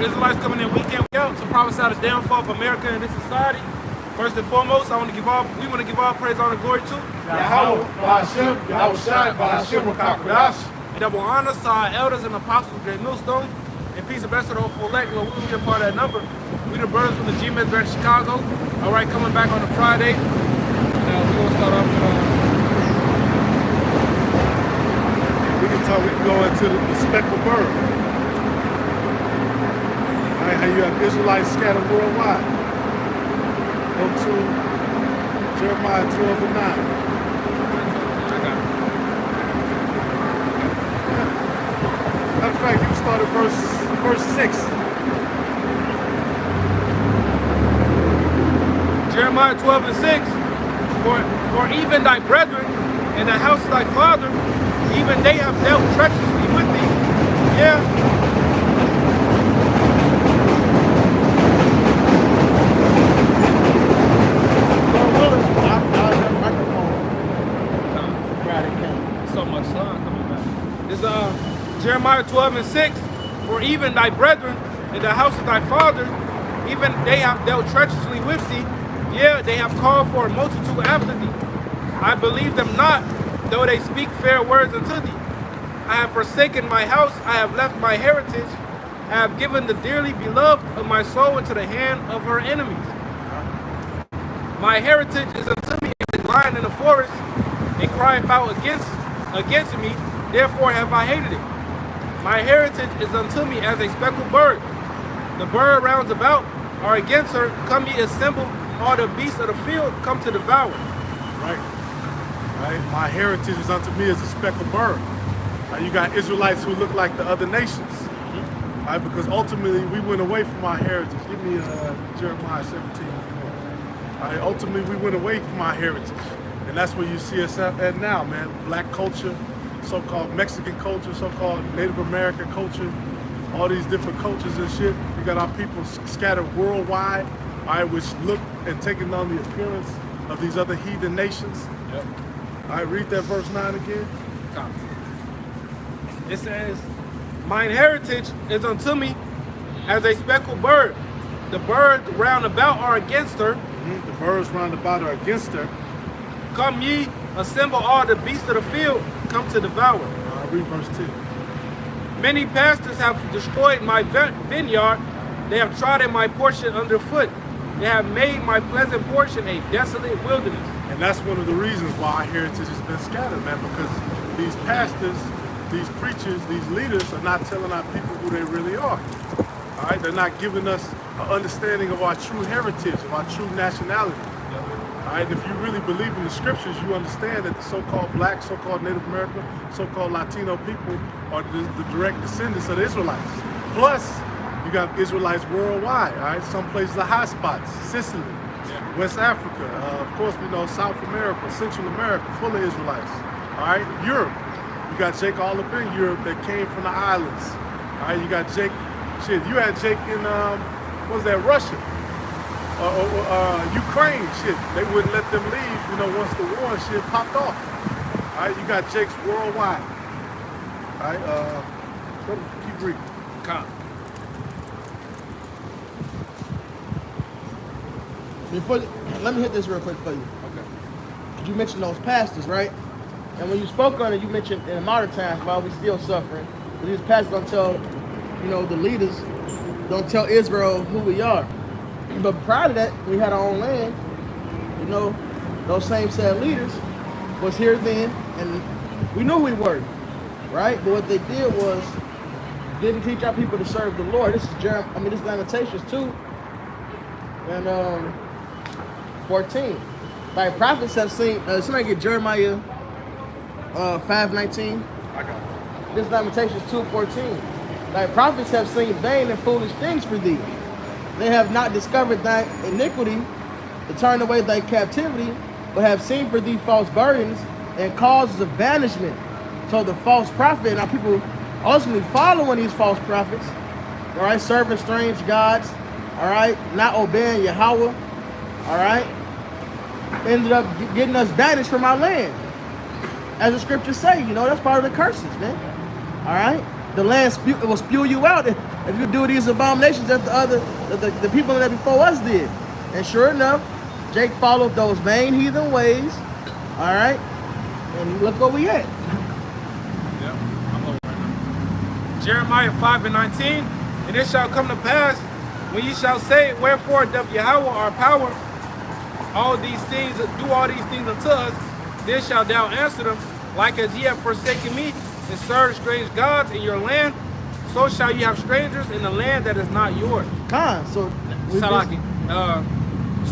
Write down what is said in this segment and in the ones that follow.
Israelites coming in week in, week out to prophesy the downfall of America and this society. First and foremost, we want to give all praise, honor, and glory to Yahweh, Ba'ashem, Yahushai, Ba'ashem, Rakakwadash. and double honors to our elders and apostles of Great Millstone. And peace and blessings to the whole elect. Lord, we will be a part of that number. We the brothers from the G-Med back in Chicago. All right, coming back on a Friday. Now we're going to start off with We can go into the speckled bird. All right, how you have Israelites scattered worldwide. Go to Jeremiah 12:9. Matter of fact, you start at verse 6. Jeremiah 12:6. For even thy brethren and the house of thy father, even they have dealt treacherously with thee. Yeah. So much sun coming back. This Jeremiah 12:6. For even thy brethren and the house of thy fathers, even they have dealt treacherously with thee. Yeah, they have called for a multitude after thee. I believe them not, though they speak fair words unto thee. I have forsaken my house, I have left my heritage, I have given the dearly beloved of my soul into the hand of her enemies. My heritage is unto me as a lion in the forest, and crieth out against me, therefore have I hated it. My heritage is unto me as a speckled bird. The bird rounds about are against her, come ye assemble, all the beasts of the field come to devour. Right. My heritage is unto me as a speckled bird. You got Israelites who look like the other nations. Right? Because ultimately we went away from our heritage. Give me Jeremiah 17:4. Right? Ultimately we went away from our heritage. And that's where you see us at now, man. Black culture, so-called Mexican culture, so-called Native American culture, all these different cultures and shit. We got our people scattered worldwide, all right, which look and taking on the appearance of these other heathen nations. Yep. All right, read that verse 9 again. It says, mine heritage is unto me as a speckled bird. The birds round about are against her. The birds round about are against her. Come ye, assemble all the beasts of the field, come to devour. Read verse 10. Many pastors have destroyed my vineyard. They have trodden my portion underfoot. They have made my pleasant portion a desolate wilderness. And that's one of the reasons why our heritage has been scattered, man, because these pastors, these preachers, these leaders are not telling our people who they really are. All right, they're not giving us an understanding of our true heritage, of our true nationality. All right, if you really believe in the scriptures, you understand that the so-called black, so-called Native American, so-called Latino people are the direct descendants of the Israelites. Plus, you got Israelites worldwide, all right? Some places are hot spots, Sicily, West Africa, of course we know South America, Central America, full of Israelites, all right? Europe, you got Jake all up in Europe that came from the islands, all right? You got Jake, you had Jake in, what was that, Russia? Ukraine, they wouldn't let them leave, once the war and shit popped off. All right, you got Jakes worldwide. All right, keep reading. Let me hit this real quick for you. Okay. You mentioned those pastors, right? And when you spoke on it, you mentioned in the modern times, while we still suffering, but these pastors don't tell, the leaders don't tell Israel who we are. But prior to that, we had our own land. Those same set leaders was here then, and we knew who we were, right? But what they did was didn't teach our people to serve the Lord. This is Lamentations 2 and 14. Thy prophets have seen. Somebody get Jeremiah 5:19. I got it. This is Lamentations 2:14. Thy prophets have seen vain and foolish things for thee. They have not discovered thy iniquity, to turn away thy captivity, but have seen for thee false burdens and causes of banishment. So the false prophet and our people ultimately following these false prophets, all right, serving strange gods, all right, not obeying Yahweh, all right, ended up getting us banished from our land. As the scriptures say, that's part of the curses, man. All right. the land it will spew you out if you do these abominations that the people that before us did. And sure enough, Jake followed those vain heathen ways. All right, and look where we at. Yep, I'm over right now. Jeremiah 5:19, and it shall come to pass when ye shall say, wherefore doth Yahweh our power all these things, do all these things unto us, then shalt thou answer them, like as ye have forsaken me and served strange gods in your land, so shall you have strangers in the land that is not yours. So Salaki.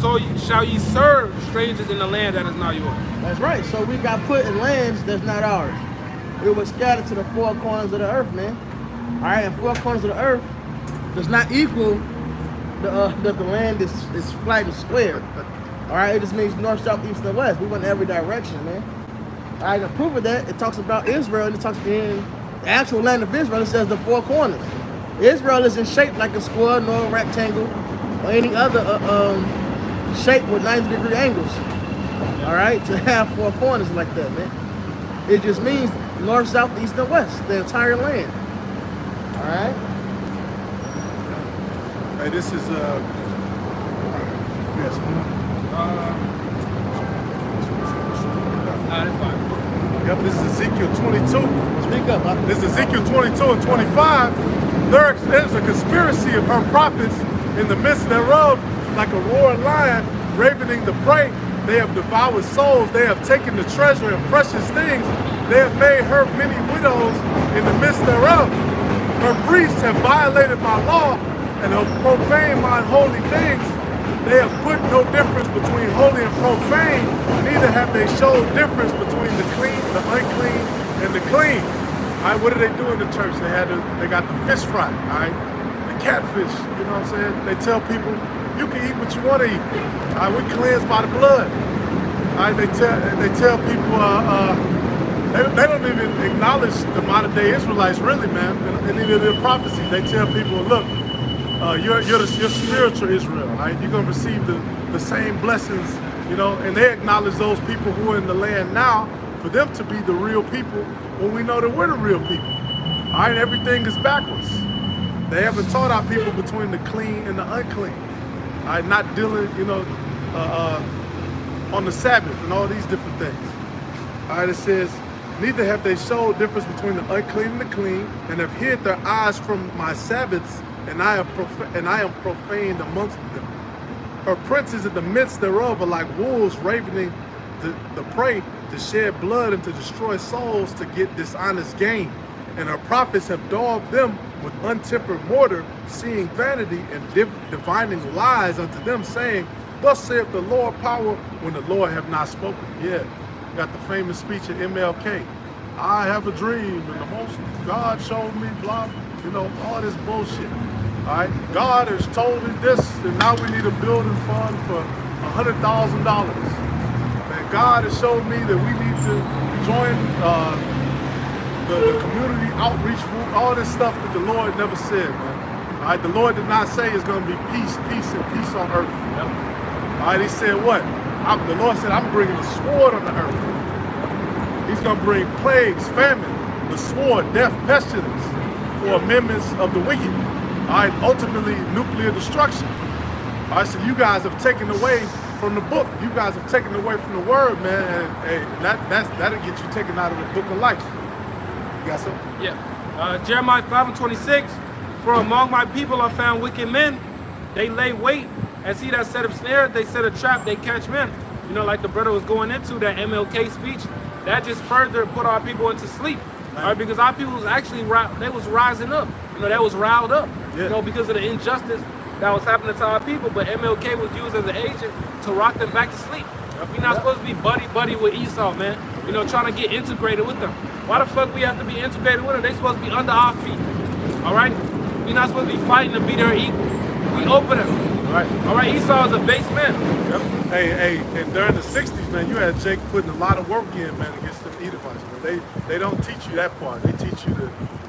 So shall ye serve strangers in the land that is not yours. That's right. So we got put in lands that's not ours. It was scattered to the four corners of the earth, man. All right, and four corners of the earth does not equal that the land is flat and square. All right, it just means north, south, east, and west. We went in every direction, man. All right, the proof of that, it talks about Israel, and it talks in the actual land of Israel. It says the four corners. Israel isn't shaped like a square nor a rectangle or any other shape with 90-degree angles. All right, to have four corners like that, man. It just means north, south, east, and west, the entire land. All right. Hey, this is yes. That's fine. Yep, this is Ezekiel 22. Speak up. This is Ezekiel 22 and 25. There's a conspiracy of her prophets in the midst thereof, like a roaring lion, ravening the prey. They have devoured souls. They have taken the treasure and precious things. They have made her many widows in the midst thereof. Her priests have violated my law and have profaned my holy things. They have put no difference between holy and profane, neither have they showed difference between the clean, the unclean, and the clean. All right, what do they do in the church? They got the fish fry, all right? The catfish, you know what I'm saying? They tell people, you can eat what you want to eat. All right, we're cleansed by the blood. All right, they tell people, they don't even acknowledge the modern day Israelites really, man. In any of their prophecies, they tell people, look, you're spiritual Israel, right? You're gonna receive the same blessings, you know, and they acknowledge those people who are in the land now for them to be the real people when we know that we're the real people. All right, everything is backwards. They haven't taught our people between the clean and the unclean. All right, not dealing, you know, on the Sabbath and all these different things. All right, it says, neither have they showed difference between the unclean and the clean, and have hid their eyes from my Sabbaths, and I am profaned amongst them. Her princes in the midst thereof are like wolves ravening the prey to shed blood and to destroy souls to get dishonest gain. And her prophets have daubed them with untempered mortar, seeing vanity and divining lies unto them, saying, thus saith the Lord power, when the Lord have not spoken. Yeah, got the famous speech of MLK. I have a dream, and the most God showed me blah, you know, all this bullshit. All right, God has told me this, and now we need a building fund for $100,000. And God has showed me that we need to join the community outreach group, all this stuff that the Lord never said, man. All right, the Lord did not say it's going to be peace, peace, and peace on earth. Yep. All right, he said what? The Lord said, I'm bringing a sword on the earth. He's going to bring plagues, famine, the sword, death, pestilence for amendments of the wicked. All right, ultimately nuclear destruction. All right, so you guys have taken away from the book. You guys have taken away from the word, man, and that'll get you taken out of the book of life. You got something? Yeah. Jeremiah 5:26. For among my people are found wicked men. They lay wait, and see that set of snares, they set a trap, they catch men. You know, like the brother was going into that MLK speech, that just further put our people into sleep. All right, because our people was actually, they was rising up. You know, that was riled up, you know, because of the injustice that was happening to our people. But MLK was used as an agent to rock them back to sleep. We're not supposed to be buddy with Esau, man. You know, trying to get integrated with them. Why the fuck we have to be integrated with them? They supposed to be under our feet. All right? We're not supposed to be fighting to be their equal. We over them. All right, Esau is a base man. Yep. Hey, and during the 60s, man, you had Jake putting a lot of work in, man, against them Edomites, man. They don't teach you that part. They teach you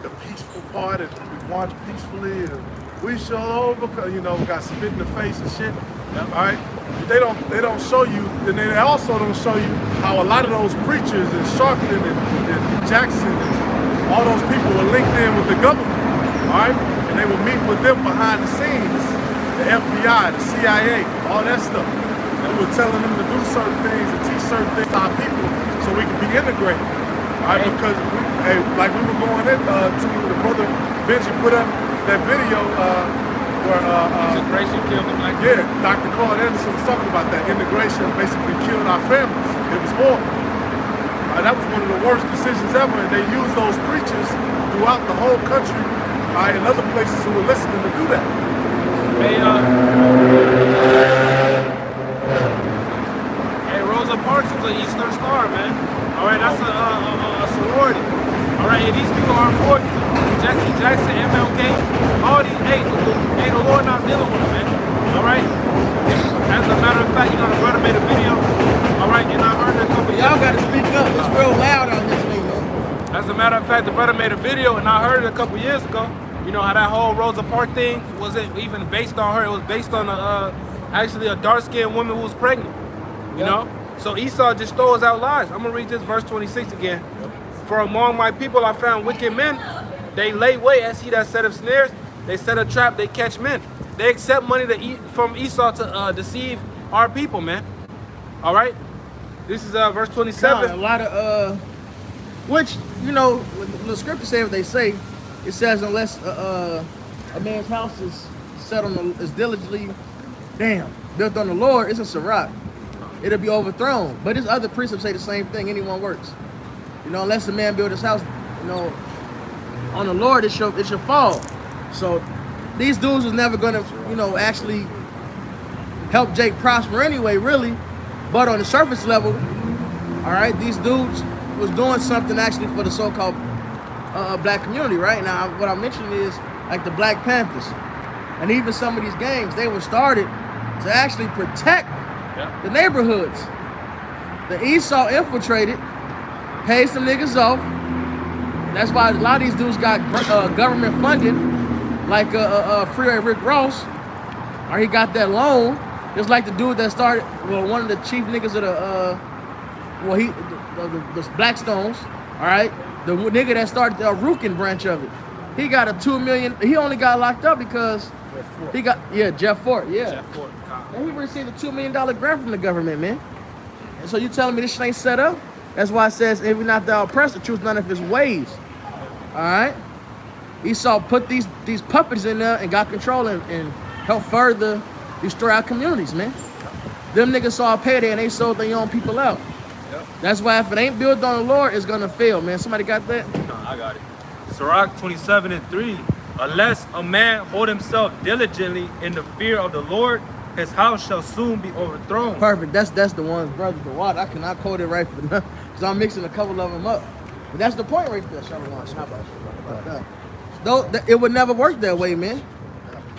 the peaceful part, and we march peacefully, and we show over, you know, got spit in the face and shit. Yep. All right? But they don't show you, and they also don't show you how a lot of those preachers in Sharpton and Jackson and all those people were linked in with the government, all right? And they would meet with them behind the scenes, the FBI, the CIA, all that stuff. And we were telling them to do certain things and teach certain things to our people so we could be integrated, all right? Because, like we were going in to the brother Benji put up that video where Integration killed the black yeah, Dr. Claude Anderson was talking about that. Integration basically killed our families. It was horrible. That was one of the worst decisions ever, and they used those preachers throughout the whole country and other places who were listening to do that. Hey, Rosa Parks was an Eastern Star, man. All right, that's a sorority. All right, and these people aren't for you. Jesse Jackson, MLK, all these, hey, the Lord not dealing with them, man. All right? As a matter of fact, you know, the brother made a video. All right, and I heard it a couple Y'all gotta speak up. It's real loud out this thing, man. As a matter of fact, the brother made a video, and I heard it a couple years ago. You know how that whole Rosa Parks thing wasn't even based on her. It was based on actually a dark-skinned woman who was pregnant. You know? So Esau just throws out lies. I'm gonna read this verse 26 again. For among my people I found wicked men. They lay wait and see that set of snares. They set a trap. They catch men. They accept money from Esau to deceive our people, man. All right. This is verse 27. A lot of which you know, the scripture say what they say. It says unless a man's house is set on is diligently, built on the Lord, it's a Sirach. It'll be overthrown. But there's other precepts say the same thing. Anyone works. You know, unless a man build his house, you know, on the Lord, it should fall. So these dudes was never gonna, you know, actually help Jake prosper anyway, really. But on the surface level, all right, these dudes was doing something actually for the so-called black community, right? Now, what I'm mentioning is like the Black Panthers, and even some of these gangs, they were started to actually protect the neighborhoods. The Esau infiltrated, paid some niggas off. That's why a lot of these dudes got government funded, like Freeway Rick Ross, or he got that loan. Just like the dude that started, well, one of the chief niggas of the Blackstones, all right? The nigga that started the Rukin branch of it. He got a $2 million, he only got locked up because he got, Jeff Fort, Jeff Fort. And he received a $2 million grant from the government, man. And so you telling me this shit ain't set up? That's why it says, if you're not thou oppressed, choose none of his ways. All right? Esau put these puppets in there and got control and helped further destroy our communities, man. Them niggas saw a payday and they sold their own people out. Yep. That's why if it ain't built on the Lord, it's gonna fail, man. Somebody got that? No, I got it. Sirach 27:3. Unless a man hold himself diligently in the fear of the Lord, his house shall soon be overthrown. Perfect. That's the one, brother. The water. I cannot quote it right for nothing, because I'm mixing a couple of them up. But that's the point right there. Though it would never work that way, man.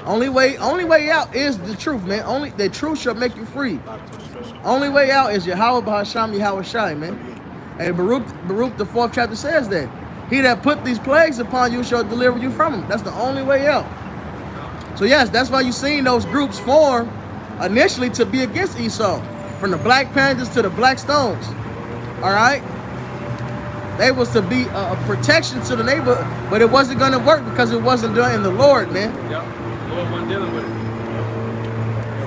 Only way out is the truth, man. Only the truth shall make you free. Only way out is Yahweh B'Hasham Yahweh Shai, man. And Baruch the 4th chapter says that he that put these plagues upon you shall deliver you from them. That's the only way out. So yes, that's why you seen those groups form initially to be against Esau, from the Black Panthers to the Blackstones. All right, they was to be a protection to the neighborhood, but it wasn't gonna work because it wasn't done in the Lord, man. Yep. The Lord wasn't dealing with it.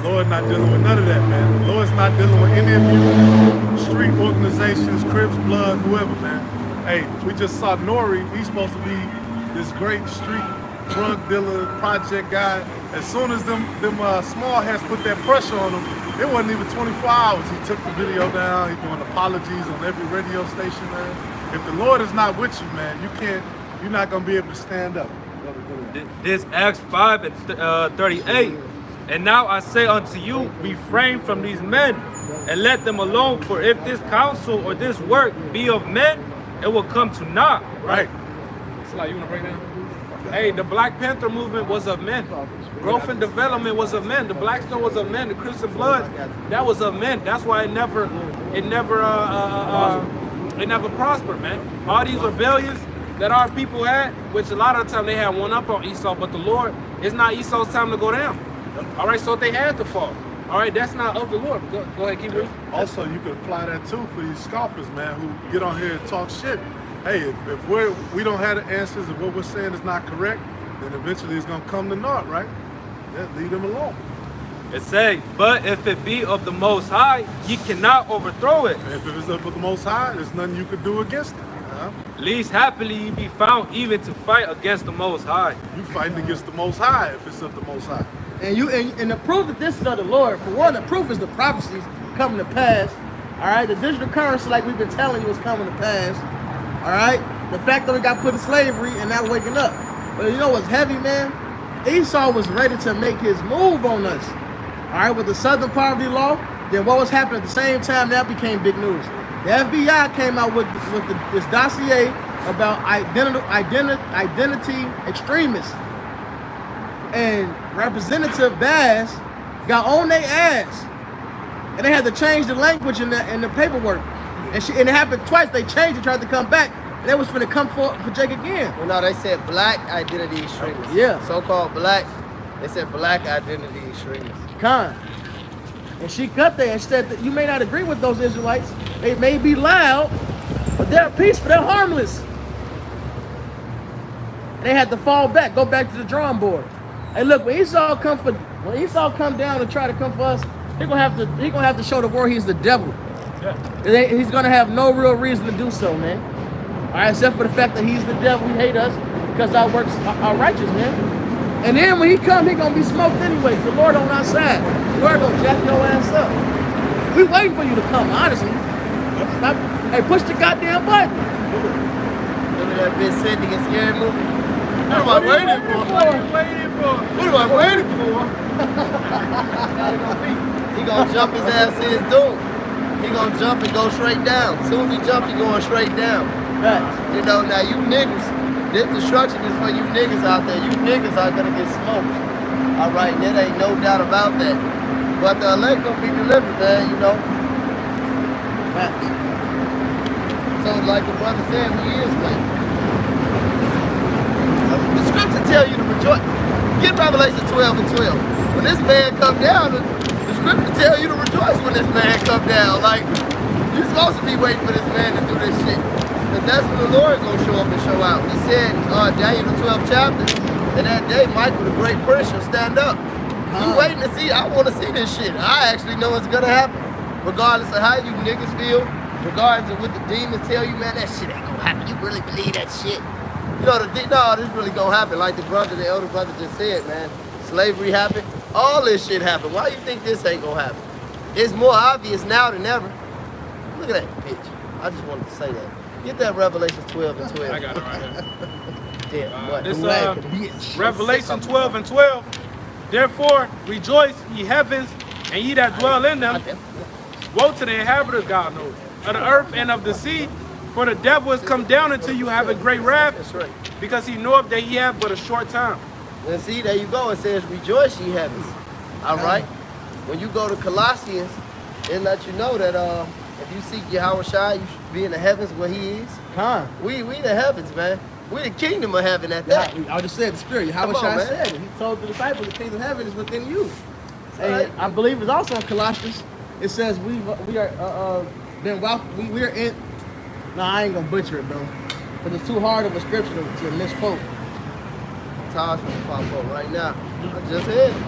The Lord not dealing with none of that, man. The Lord's not dealing with any of you street organizations, Crips, Blood, whoever, man. Hey, we just saw Nori. He's supposed to be this great street drug dealer, project guy. As soon as them small hats put that pressure on him, it wasn't even 24 hours. He took the video down. He's doing apologies on every radio station, man. If the Lord is not with you, man, you're not gonna be able to stand up. This Acts 5:38. And now I say unto you, refrain from these men and let them alone. For if this counsel or this work be of men, it will come to naught. Right. It's like, you wanna break down? Hey, the Black Panther movement was of men. Growth and development was of men. The Blackstone was of men. The Crimson Blood, that was of men. That's why it never prospered, man. All these rebellions that our people had, which a lot of the time they had one up on Esau, but the Lord, it's not Esau's time to go down. All right, so they had to fall. All right, that's not of the Lord. Go ahead, keep reading. Also, you could apply that too for these scoffers, man, who get on here and talk shit. hey, if we don't have the answers and what we're saying is not correct, then eventually it's gonna come to naught, right? Yeah, leave them alone. It say, but if it be of the Most High, ye cannot overthrow it. And if it is up with the Most High, there's nothing you could do against it. Least happily ye be found even to fight against the Most High. You fighting against the Most High if it's of the Most High. And the proof that this is of the Lord, for one, the proof is the prophecies coming to pass. All right, the digital currency, like we've been telling you, is coming to pass. All right, the fact that we got put in slavery and now waking up. But you know what's heavy, man? Esau was ready to make his move on us. All right, with the Southern Poverty Law, then what was happening at the same time, that became big news. The FBI came out with this dossier about identity extremists. And Representative Bass got on their ass. And they had to change the language in the paperwork. And it happened twice. They changed it, tried to come back. And they was finna come for Jake again. Well, no, they said black identity extremists. Yeah. So-called black, they said black identity extremists. Con. And she cut there and said that you may not agree with those Israelites. They may be loud, but they're peaceful, they're harmless. They had to fall back, go back to the drawing board. Hey, look, when Esau come down to try to come for us, he gonna have to show the world he's the devil. Yeah. He's gonna have no real reason to do so, man. All right, except for the fact that he's the devil, he hate us because our works are righteous, man. And then when he come, he gonna be smoked anyway. The Lord on our side. The Lord gonna jack your ass up. We waiting for you to come, honestly. Stop. Hey, push the goddamn button. Remember that bitch Cindy and Scary Movie? What am I waiting for? What are you waiting for? What am I waiting for? He gonna jump his ass in his doom. He gonna jump and go straight down. As soon as he jump, he going straight down. Facts. You know, now you niggas, this destruction is for you niggas out there. You niggas are gonna get smoked. All right, there ain't no doubt about that. But the elect gonna be delivered, man, you know. Facts. So like the brother said, we is late. The scripture tell you to rejoice. Get Revelation 12 and 12. When this man come down, the scripture tell you to rejoice when this man come down. Like, you're supposed to be waiting for this man to do this shit. Because that's when the Lord gonna show up and show out. He said, Daniel the 12th chapter, and that day Michael the great prince shall stand up. You waiting to see, I want to see this shit. I actually know it's gonna happen. Regardless of how you niggas feel, regardless of what the demons tell you, man, that shit ain't gonna happen. You really believe that shit? You know, no, this really gonna happen. Like the elder brother just said, man. Slavery happened. All this shit happened. Why you think this ain't gonna happen? It's more obvious now than ever. Look at that bitch. I just wanted to say that. Get that Revelation 12 and 12. I got it right here. Damn, what? This Bitch. Revelation 12 and 12. Therefore rejoice, ye heavens, and ye that dwell in them. Woe to the inhabitants, God knows, of the earth and of the sea, for the devil has come down unto you having great wrath, That's right. because he knoweth that he hath but a short time. And see, there you go. It says, rejoice, ye heavens. All right? When you go to Colossians, it lets you know that if you seek Yahweh Shai, you should be in the heavens where he is. Con. We the heavens, man. We the kingdom of heaven at that. I just said the spirit. How Come on, man. said it. He told the disciples the kingdom of heaven is within you. And right. I believe it's also in Colossians. It says we are been welcome. We are in. No, I ain't gonna butcher it, bro. But it's too hard of a scripture to misquote. Tosh gonna pop up right now. I just said. It's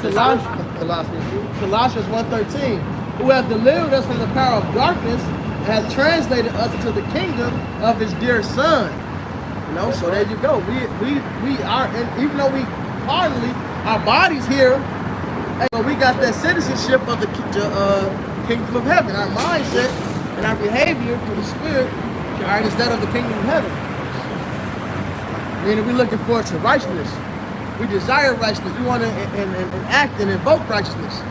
That's Colossians. Colossians 2. Colossians 1:13, who hath delivered us from the power of darkness and hath translated us into the kingdom of his dear Son. You know, so there you go. We are, and even though we carnally, our bodies here, but we got that citizenship of the kingdom of heaven. Our mindset and our behavior for the spirit, all right, is that of the kingdom of heaven. Meaning we're looking forward to righteousness. We desire righteousness. We want to enact and invoke righteousness.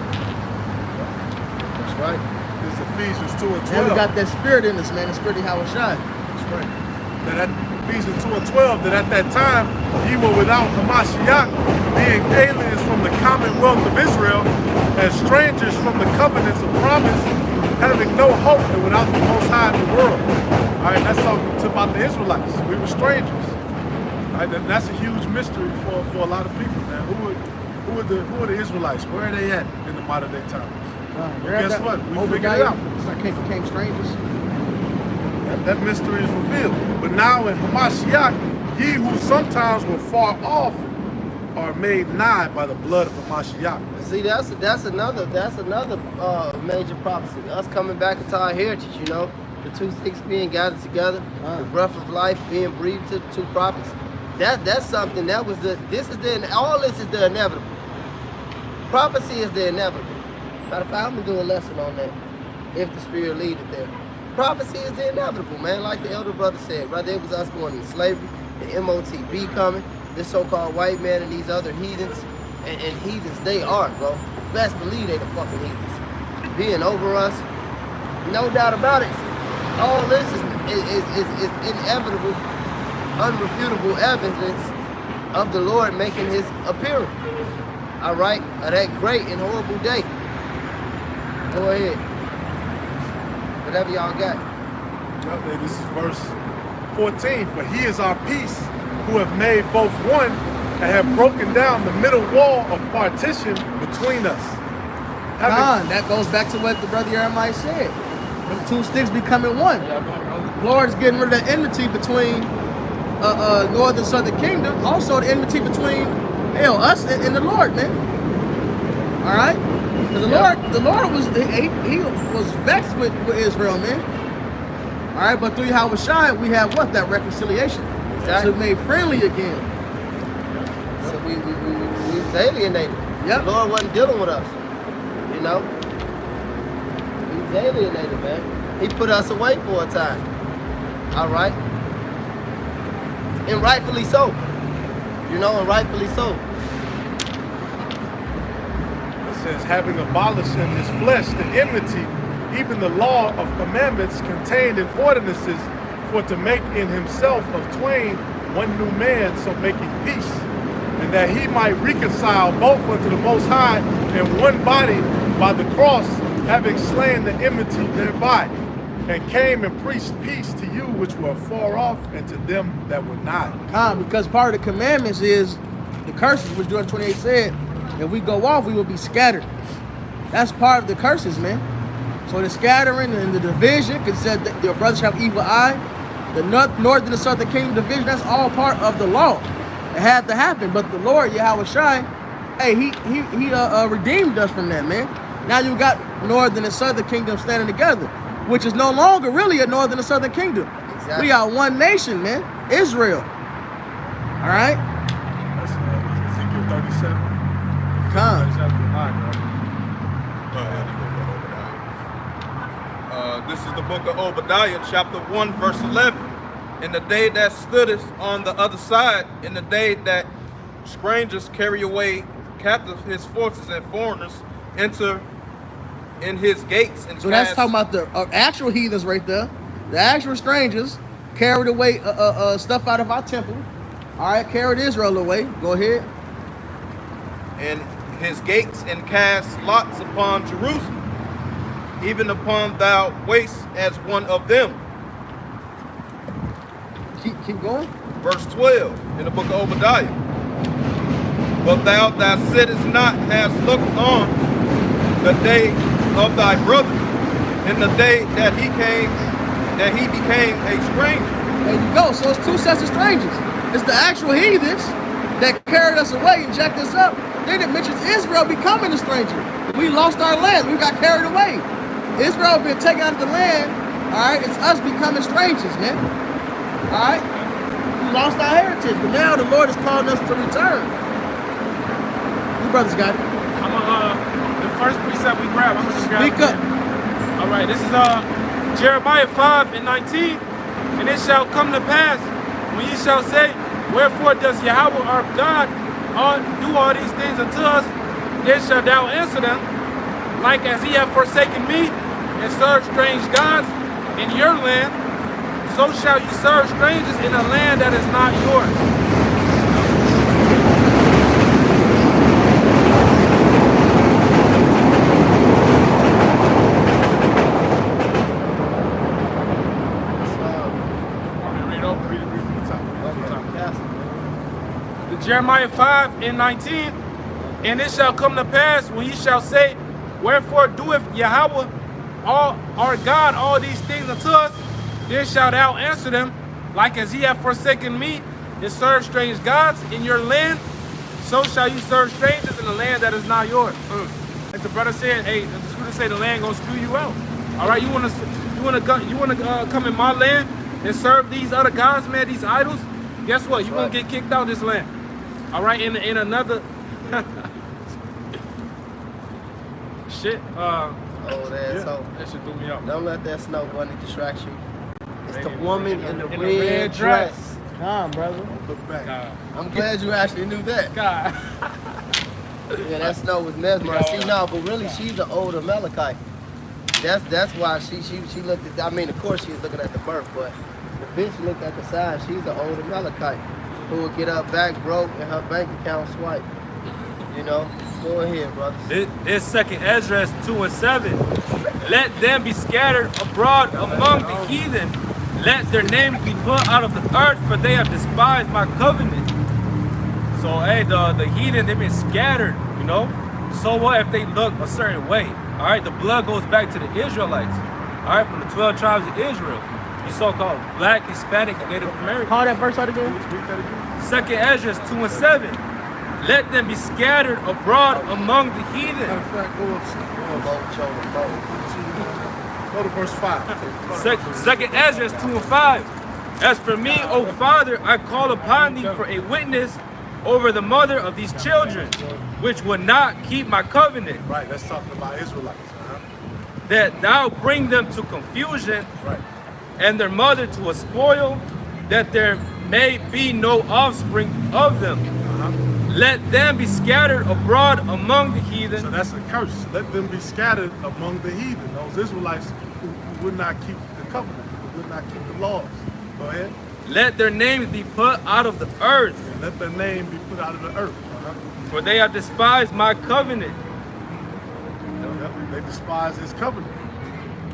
That's right. This is Ephesians 2 and 12. And we got that spirit in us, man. The spirit of Yahweh Shai. That's right. That Ephesians 2 and 12, that at that time ye were without Hamashiach, being aliens from the commonwealth of Israel, as strangers from the covenants of promise, having no hope and without the Most High in the world. All right, that's talking about the Israelites. We were strangers. All right, that's a huge mystery for a lot of people, man. Who are the Israelites? Where are they at in the modern day times? Well, guess what? We figured it out. It's like became strangers. That mystery is revealed. But now in Hamashiach, ye who sometimes were far off are made nigh by the blood of Hamashiach. See, that's another major prophecy. Us coming back into our heritage, you know, the two sticks being gathered together, the breath of life being breathed to the two prophets. That's something that was all this is the inevitable. Prophecy is the inevitable. Matter of fact, I'm gonna do a lesson on that if the Spirit leads it there. Prophecy is the inevitable, man. Like the elder brother said, right? It was us going into slavery, the MOTB coming, this so-called white man and these other heathens, and heathens they are, bro. Best believe they the fucking heathens. Being over us, no doubt about it. All this is inevitable, unrefutable evidence of the Lord making his appearance. All right, of that great and horrible day. Go ahead. Whatever y'all got. Okay, this is verse 14. For he is our peace, who have made both one and have broken down the middle wall of partition between us. That goes back to what the brother Jeremiah said. The two sticks becoming one. Lord's getting rid of the enmity between northern and southern kingdom. Also the enmity between us and the Lord, man. All right. The Lord was he was vexed with Israel, man. All right, but through Yahweh Shai, we have what? That reconciliation. Exactly. So made friendly again. So we was alienated. Yep. The Lord wasn't dealing with us. You know? He was alienated, man. He put us away for a time. All right? And rightfully so. You know, and rightfully so. It says, having abolished in his flesh the enmity, even the law of commandments contained in ordinances, for to make in himself of twain one new man, so making peace, and that he might reconcile both unto the Most High in one body by the cross, having slain the enmity thereby, and came and preached peace to you which were far off, and to them that were nigh. Because part of the commandments is the curses, which Deuteronomy 28 said, if we go off, we will be scattered. That's part of the curses, man. So the scattering and the division, because it said that your brothers have evil eye, the north and the southern kingdom division, that's all part of the law. It had to happen, but the Lord, Yahweh Shai, hey, he redeemed us from that, man. Now you got northern and southern kingdom standing together, which is no longer really a northern and southern kingdom. Exactly. We are one nation, man, Israel. All right? That's Ezekiel 37. This is the book of Obadiah, chapter 1, verse 11. In the day that stoodest on the other side, in the day that strangers carry away captive his forces and foreigners enter in his gates. And so that's talking about the actual heathens right there. The actual strangers carried away stuff out of our temple. All right, carried Israel away. Go ahead. And his gates and cast lots upon Jerusalem, even upon thou waste as one of them. Keep going. Verse 12 in the book of Obadiah. But thou that sittest not hast looked on the day of thy brother, in the day that he became a stranger. There you go. So it's two sets of strangers. It's the actual heathens that carried us away and jacked us up. Then it mentions Israel becoming a stranger. We lost our land. We got carried away. Israel been taken out of the land. All right, it's us becoming strangers, man. All right, we lost our heritage, but now the Lord is calling us to return. You brothers got it. The first precept we grab, I'm just Speak up. All right, this is Jeremiah 5:19. And it shall come to pass when ye shall say, wherefore does Yahweh our God do all these things unto us? Then shalt thou answer them, like as ye have forsaken me and served strange gods in your land, so shall you serve strangers in a land that is not yours. Jeremiah 5:19, and it shall come to pass when ye shall say, wherefore doeth Yahweh all our God all these things unto us? Then shalt thou answer them, like as ye have forsaken me, and served strange gods in your land, so shall you serve strangers in the land that is not yours. Like the brother said, hey, the scripture say the land gonna spew you out. All right, you wanna come in my land and serve these other gods, man, these idols? Guess what? You gonna get kicked out of this land. All right, in another shit. Oh, that's so. That shit threw me off. Don't let that snow bunny distract you. It's the Maybe. woman in the In the red red dress. dress. Come, brother. Look back. God. I'm glad you actually knew that. God. Yeah, that snow was mesmerized. See, no, but really, she's an old Amalekite. That's why she looked at. I mean, of course, she was looking at the birth, but the bitch looked at the side. She's an old Amalekite who would get her back broke and her bank account swiped. You know, go ahead, brothers. This second Esdras 2 and 7. Let them be scattered abroad among the heathen. Let their names be put out of the earth, for they have despised my covenant. So, hey, the heathen, they've been scattered, you know? So what if they look a certain way? All right, the blood goes back to the Israelites. All right, from the 12 tribes of Israel. You so-called black, Hispanic, and Native American. Call that verse out again. Second Esdras 2 and 7. Let them be scattered abroad among the heathen. Matter of fact, go to verse 5. Second Esdras 2 and 5. As for me, O Father, I call upon thee for a witness over the mother of these children, which would not keep my covenant, Right, that's talking about Israelites. that thou bring them to confusion, Right. and their mother to a spoil, that there may be no offspring of them. Let them be scattered abroad among the So heathen. that's a curse. Let them be scattered among the heathen. Those Israelites who would not keep the covenant, who would not keep the laws. Go ahead. Let their names be put out of the earth, And let their name be put out of the earth. for they have despised my covenant. Yep, they despise his covenant.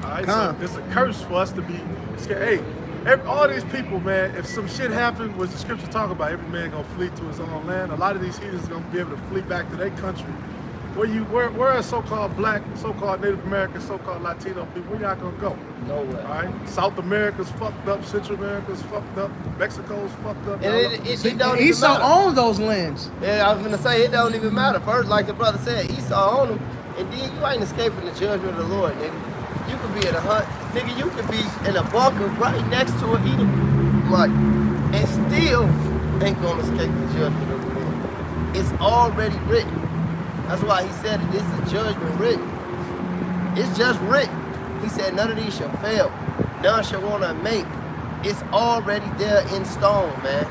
All right, Come. so it's a curse for us to be scared. Hey, all these people, man, if some shit happened, what the scripture talk about, every man gonna flee to his own land. A lot of these heathens gonna be able to flee back to their country. Where are so-called black, so-called Native American, so-called Latino people? Where y'all gonna go? Nowhere. All right, South America's fucked up, Central America's fucked up, Mexico's fucked up. And it don't even Esau matter. owns those lands. Yeah, I was gonna say it don't even matter. First, like the brother said, Esau owned them, and then you ain't escaping the judgment of the Lord, nigga. You could be in a hunt, nigga. You could be in a bunker right next to an Edomite, and still ain't gonna escape the judgment of the Lord. It's already written. That's why he said it. This is a judgment written. It's just written. He said none of these shall fail. None shall want to make. It's already there in stone, man.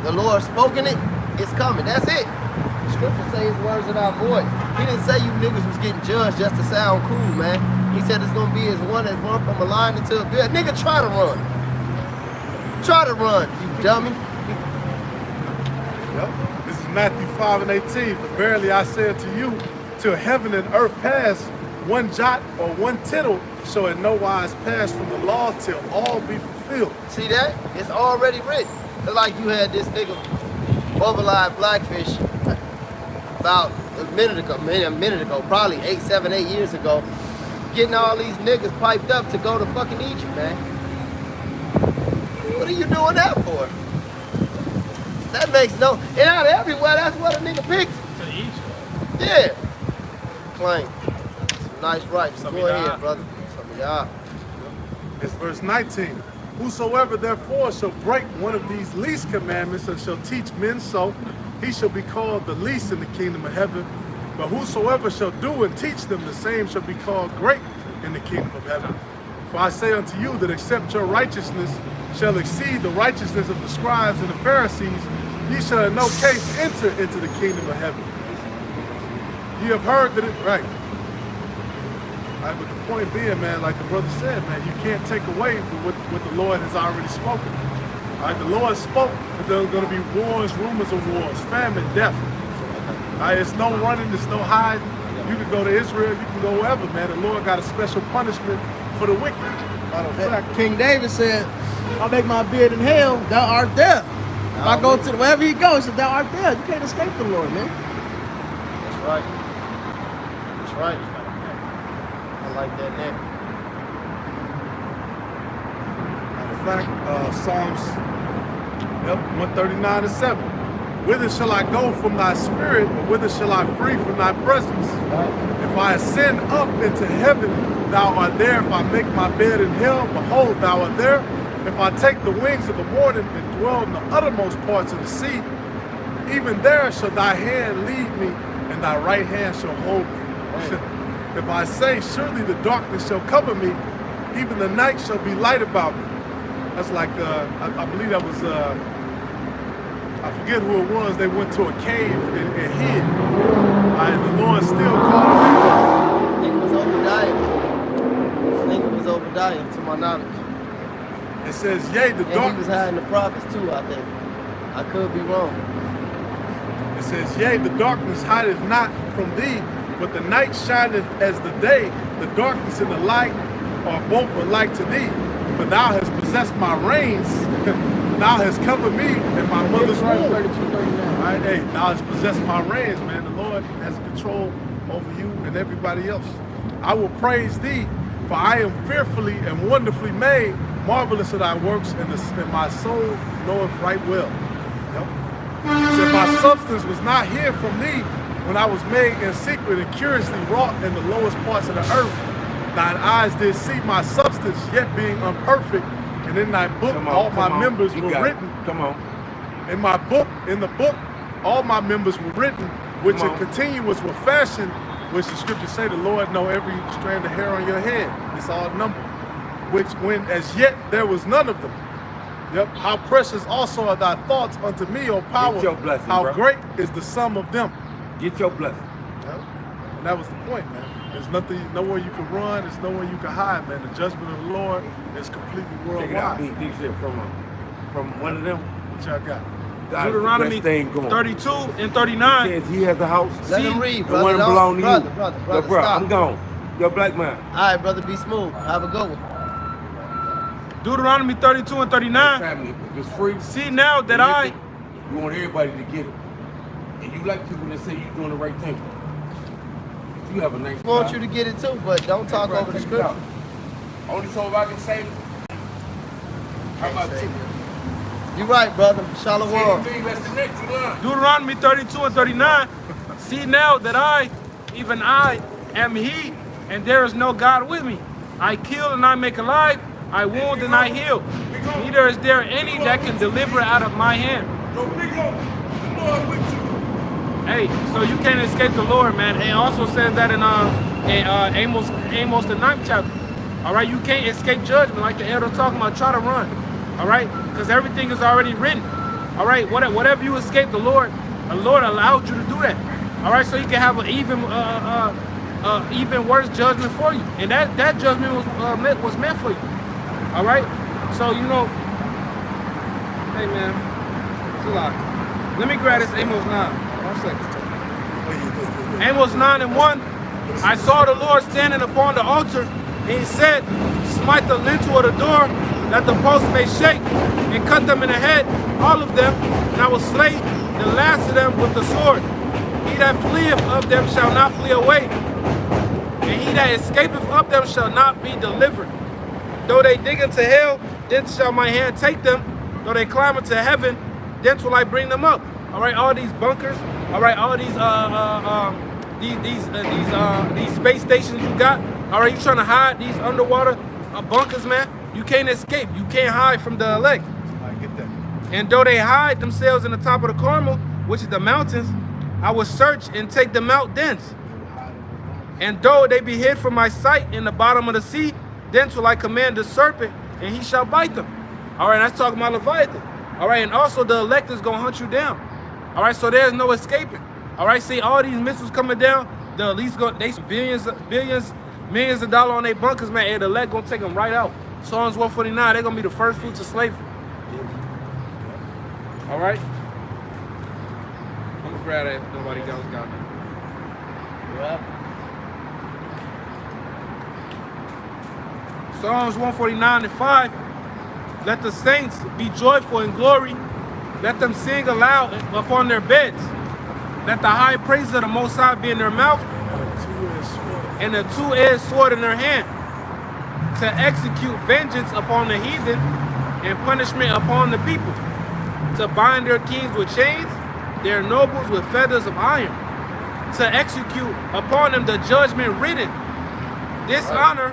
The Lord spoken it. It's coming. That's it. Scripture say his words are not void. He didn't say you niggas was getting judged just to sound cool, man. He said it's gonna be as one that run from a lion into a bear. Nigga, try to run. Try to run, you dummy. Yep. This is Matthew 5 and 18. For verily I say unto you, till heaven and earth pass, one jot or one tittle shall in no wise pass from the law till all be fulfilled. See that? It's already written. It's like you had this nigga bubble-eyed blackfish about a minute ago, probably 8 years ago, getting all these niggas piped up to go to fucking Egypt, man. What are you doing that for? That makes no, and out everywhere, that's what a nigga picked. To Egypt. Yeah. Claim. Some nice rights. Some Go of ahead, y'all. brother. Some of y'all. It's verse 19. Whosoever therefore shall break one of these least commandments and shall teach men so, he shall be called the least in the kingdom of heaven. But whosoever shall do and teach them, the same shall be called great in the kingdom of heaven. For I say unto you that except your righteousness shall exceed the righteousness of the scribes and the Pharisees, ye shall in no case enter into the kingdom of heaven. Ye have heard that it, right. All right, but the point being, man, like the brother said, man, you can't take away what the Lord has already spoken. All right, the Lord spoke that there are going to be wars, rumors of wars, famine, death. All right, it's no running, there's no hiding. You can go to Israel, you can go wherever, man. The Lord got a special punishment for the wicked. Matter of fact, King David said, I'll make my bed in hell, thou art there. If I go to wherever he goes, he said, thou art there. You can't escape the Lord, man. That's right. That's right. I like that name. fact, Psalms 139:7. Whither shall I go from thy spirit, or whither shall I flee from thy presence? If I ascend up into heaven, thou art there. If I make my bed in hell, behold, thou art there. If I take the wings of the morning and dwell in the uttermost parts of the sea, even there shall thy hand lead me, and thy right hand shall hold me. If I say, surely the darkness shall cover me, even the night shall be light about me. That's like, I believe that was, I forget who it was. They went to a cave and hid. And the Lord still called them. I think it was Obadiah, to my knowledge. It says, yea, the And he darkness. was hiding the prophets too, I think. I could be wrong. It says, yea, the darkness hideth not from thee, but the night shineth as the day. The darkness and the light are both alike to thee. For thou hast possessed my reins, thou hast covered me in my mother's womb. 32, 39. Right, hey, thou hast possessed my reins, man. The Lord has control over you and everybody else. I will praise thee, for I am fearfully and wonderfully made. Marvelous are thy works, and my soul knoweth right well. Yep. Said, my substance was not hid from thee when I was made in secret and curiously wrought in the lowest parts of the earth. Thine eyes did see my substance, yet being imperfect, and in thy book all my members were written. Come on. In my book, in the book, all my members were written, which in continuance were fashioned, which the scriptures say the Lord know every strand of hair on your head. It's all numbered. Which when as yet there was none of them. Yep. How precious also are thy thoughts unto me, O power. Get your blessing, how bro. great is the sum of them. Get your blessing. Yep. And that was the point, man. There's nothing, nowhere you can run. There's nowhere you can hide, man. The judgment of the Lord is completely Check it out. worldwide. Big shit from one of them. What y'all got? God, Deuteronomy best thing going. 32 and 39. Says he has a house. Let See, him read, The brother. one Don't- belong to brother, you. brother, Yo, brother, bro, stop. I'm gone. You're a black man. All right, brother, be smooth. Have a good one. Deuteronomy 32 and 39. Family, if it's free. See now that I, You want everybody to get it. And you like people that say you're doing the right thing. If you have a nice I want car, you to get it too, but don't talk bro, over the check it scripture. out. Only so if I can save it. How about you? You right, brother. Shalom. Anything that's the next one. Deuteronomy 32 and 39. See now that I, even I, am he, and there is no God with me. I kill and I make alive. I wound and I heal. Neither is there any that can deliver out of my hand. Yo, nigga, the Lord with you. Hey, so you can't escape the Lord, man. It also says that in Amos the 9th chapter. All right, you can't escape judgment like the elder talking about. Try to run. All right, because everything is already written. All right, whatever you escape the Lord allowed you to do that. All right, so you can have an even worse judgment for you, and that judgment was meant for you. All right, so you know, hey man, it's a lot. Let me grab this Amos 9. 1 second. Amos 9 and 1. I saw the Lord standing upon the altar, and he said, smite the lintel of the door, that the posts may shake, and cut them in the head, all of them, and I will slay the last of them with the sword. He that fleeth of them shall not flee away, and he that escapeth of them shall not be delivered. Though they dig into hell, then shall my hand take them. Though they climb into heaven, then will I bring them up. All right, all these bunkers, all right, all these space stations you got. All right, you trying to hide these underwater bunkers, man? You can't escape. You can't hide from the elect. I get that. And though they hide themselves in the top of the Carmel, which is the mountains, I will search and take them out thence. And though they be hid from my sight in the bottom of the sea, then will I command the serpent, and he shall bite them. All right, that's talking about Leviathan. All right, and also the elect is going to hunt you down. All right, so there's no escaping. All right, see all these missiles coming down, the elite's going, they billions, millions of dollars on their bunkers, man, and the elect going to take them right out. Psalms 149, they're going to be the first fruits of slavery. All right? I'm going to grab that if nobody else got it. Yeah. Psalms 149 and 5. Let the saints be joyful in glory. Let them sing aloud upon their beds. Let the high praises of the Most High be in their mouth, and a two-edged sword in their hand, to execute vengeance upon the heathen, and punishment upon the people, to bind their kings with chains, their nobles with fetters of iron, to execute upon them the judgment written. This honor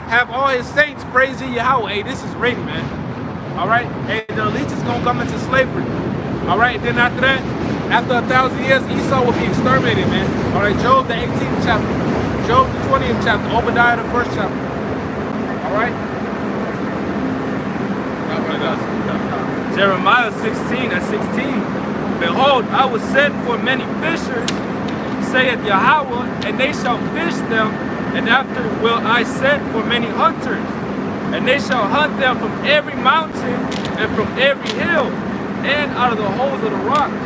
have all his saints praise ye Yahweh. Hey, this is written, man. All right? Hey, the elites is going to come into slavery. All right? Then after that, after 1,000 years, Esau will be exterminated, man. All right? Job, the 18th chapter. Job, the 20th chapter. Obadiah, the 1st chapter. All right? Jeremiah 16 and 16. Behold, I will send for many fishers, saith Yahweh, and they shall fish them, and after will I send for many hunters, and they shall hunt them from every mountain and from every hill, and out of the holes of the rocks.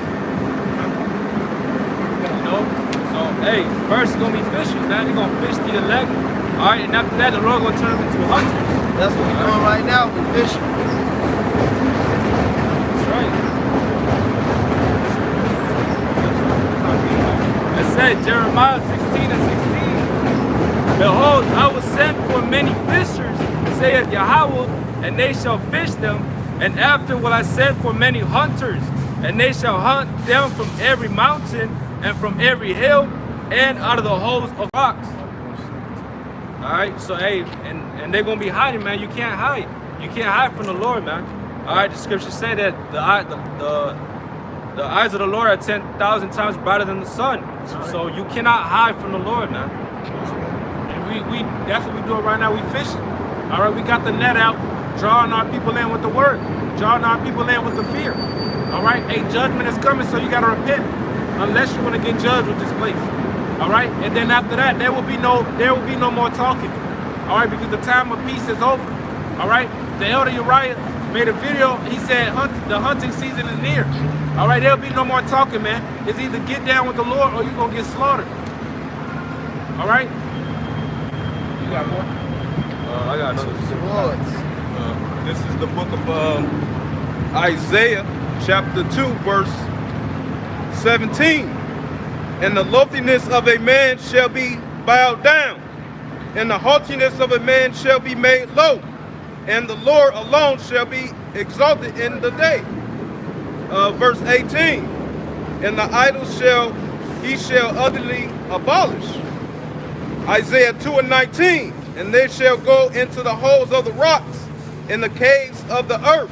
You know? So, hey, first it's gonna be fishers, man. They're gonna fish the elect. Alright, and after that, the Lord gonna turn them into a hunter. That's what we're doing right now. We're fishing. That's right. It said, Jeremiah 16 and 16. Behold, I will send for many fishers, saith Yahweh, and they shall fish them, and after will I send for many hunters, and they shall hunt them from every mountain and from every hill and out of the holes of rocks. Alright, so hey, and they're gonna be hiding, man. You can't hide. You can't hide from the Lord, man. Alright, the scriptures say that the eyes of the Lord are 10,000 times brighter than the sun. So you cannot hide from the Lord, man. And we that's what we're doing right now. We fishing. All right, we got the net out, drawing our people in with the word, drawing our people in with the fear. All right, a judgment is coming, so you got to repent, unless you want to get judged with this place. All right, and then after that, there will be no more talking. All right, because the time of peace is over. All right, the elder Uriah made a video. He said the hunting season is near. All right, there'll be no more talking, man. It's either get down with the Lord or you're gonna get slaughtered. All right. You got more? I got another. This is the book of Isaiah, chapter 2, verse 17. And the loftiness of a man shall be bowed down, and the haughtiness of a man shall be made low, and the Lord alone shall be exalted in the day. Verse 18. And the idols he shall utterly abolish. Isaiah 2 and 19. And they shall go into the holes of the rocks, in the caves of the earth,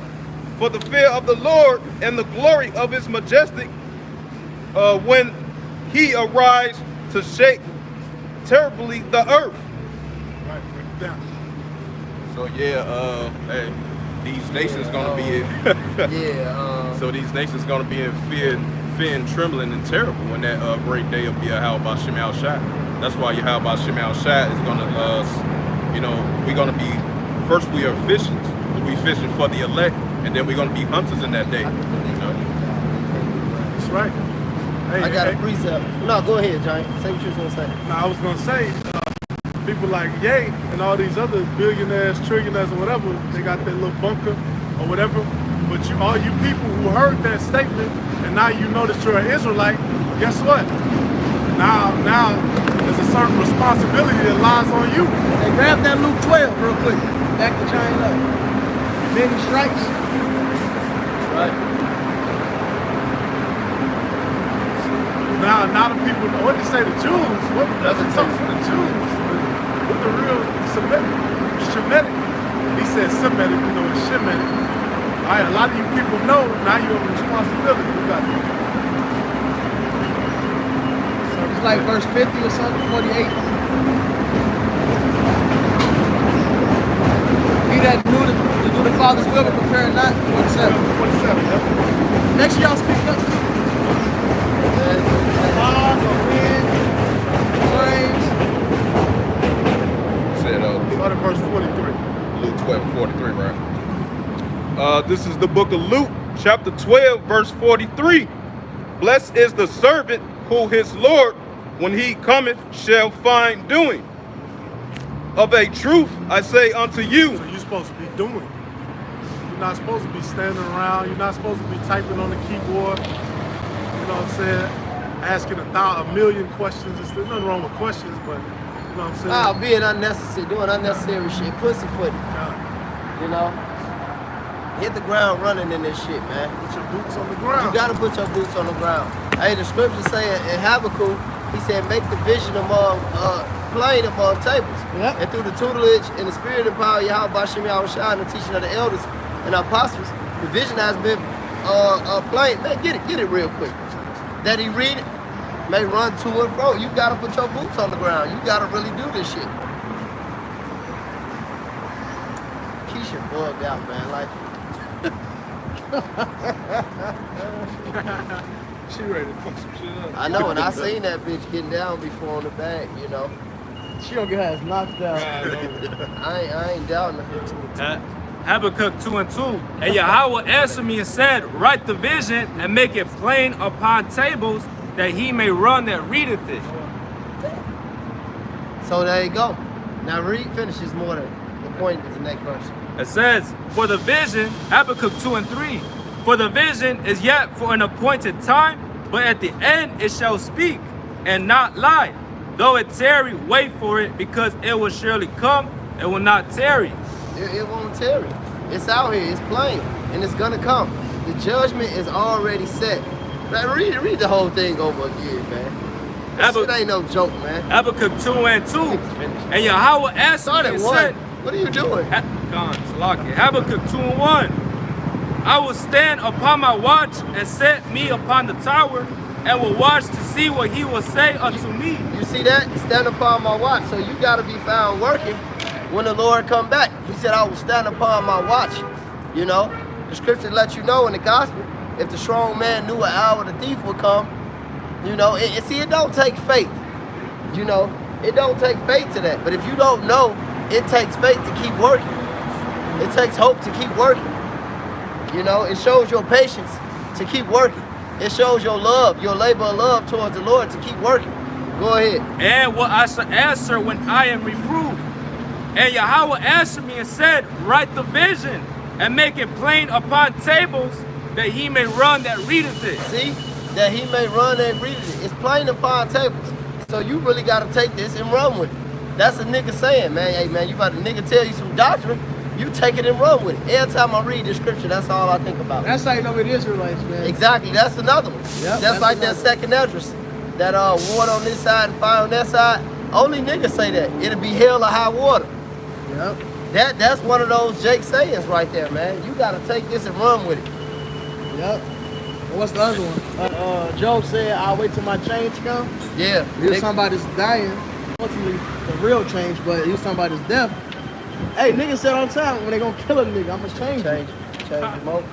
for the fear of the Lord and the glory of his majestic, when he arise to shake terribly the earth. Right, break it down. So yeah, hey, these nations gonna be so these nations gonna be in fear and trembling and terrible when that great day of Yahweh Shem Al Shai. That's why Yahweh Shem Al Shai is gonna we're gonna be, first we are fishing. We fishing for the elect, and then we're gonna be hunters in that day. You know? That's right. Hey, I got a precept. No, go ahead, Giant. Say what you was gonna say. Now I was gonna say, people like Ye and all these other billionaires, trillionaires, or whatever, they got that little bunker or whatever. But all you people who heard that statement and now you know that you're an Israelite, guess what? Now there's a certain responsibility that lies on you. Hey, grab that Luke 12 real quick. Back to China. Many stripes. That's right. Now the people, what did they say, the Jews? What does it talk to the Jews? What the real Shemitic? He said Semitic, it's Shemitic. All right, a lot of you people know, now you have a responsibility. You got it. So it's like verse 50 or something, 48. He that knew to do the Father's will but prepare not, 47. 47, yeah. Next year y'all speak up. Start at verse 43. Luke 12:43, right? This is the book of Luke, chapter 12, verse 43. Blessed is the servant who his Lord, when he cometh, shall find doing. Of a truth, I say unto you. So you're supposed to be doing. You're not supposed to be standing around. You're not supposed to be typing on the keyboard. You know what I'm saying? Asking a million questions. There's nothing wrong with questions, but you know what I'm saying? Ah, being unnecessary, doing unnecessary shit, pussyfooting. You know? Hit the ground running in this shit, man. Put your boots on the ground. You gotta put your boots on the ground. Hey, the scripture say in Habakkuk, he said, make the vision among plain among tables. Yep. And through the tutelage and the spirit and power of Yahweh Bashem Yahushua and the teaching of the elders and apostles, the vision has been plain. Man, get it real quick. That he read it, may run to and fro. You gotta put your boots on the ground. You gotta really do this shit. Keisha bugged out, man. Like, She ready to fuck some shit up. I know, and I seen that bitch getting down before on the back, you know. She gonna get her ass knocked out. I ain't doubting her. Habakkuk 2:2. And Yahweh answered me and said, write the vision and make it plain upon tables, that he may run that readeth it. So there you go. Now read, finishes more than the point is the next verse. It says, for the vision, Habakkuk 2:3. For the vision is yet for an appointed time, but at the end it shall speak and not lie. Though it tarry, wait for it, because it will surely come and will not tarry. It won't tarry. It's out here, it's plain, and it's gonna come. The judgment is already set. Now read the whole thing over again, man. This shit ain't no joke, man. Habakkuk 2:2. And Yahweh answered Start me at and one. said, What are you doing? Habakkuk 2:1. I will stand upon my watch and set me upon the tower, and will watch to see what he will say unto me. You see that? Stand upon my watch. So you gotta be found working when the Lord come back. He said, I will stand upon my watch. You know, the scripture lets you know in the gospel, if the strong man knew an hour the thief would come, you know, see, it don't take faith. You know, it don't take faith to that. But if you don't know, it takes faith to keep working. It takes hope to keep working. You know, it shows your patience to keep working. It shows your love, your labor of love towards the Lord to keep working. Go ahead. And what I shall answer when I am reproved. And Yahweh answered me and said, write the vision and make it plain upon tables, that he may run that readeth it. See? That he may run and read it. It's plain upon tables. So you really got to take this and run with it. That's a nigga saying, man, hey man, you about to nigga tell you some doctrine, you take it and run with it. Every time I read the scripture, that's all I think about. That's how you know it is Israelites, man. Exactly, that's another one. Yep, that's like that second address. That water on this side and fire on that side. Only niggas say that. It'll be hell or high water. Yep. That's one of those Jake sayings right there, man. You gotta take this and run with it. Yep. And what's the other one? Job said, I'll wait till my change come. Yeah. He was talking about his dying. Ultimately, the real change, but he was talking about his death. Hey, niggas said all the time, when they gonna kill a nigga, I'm gonna change him. Change your motive.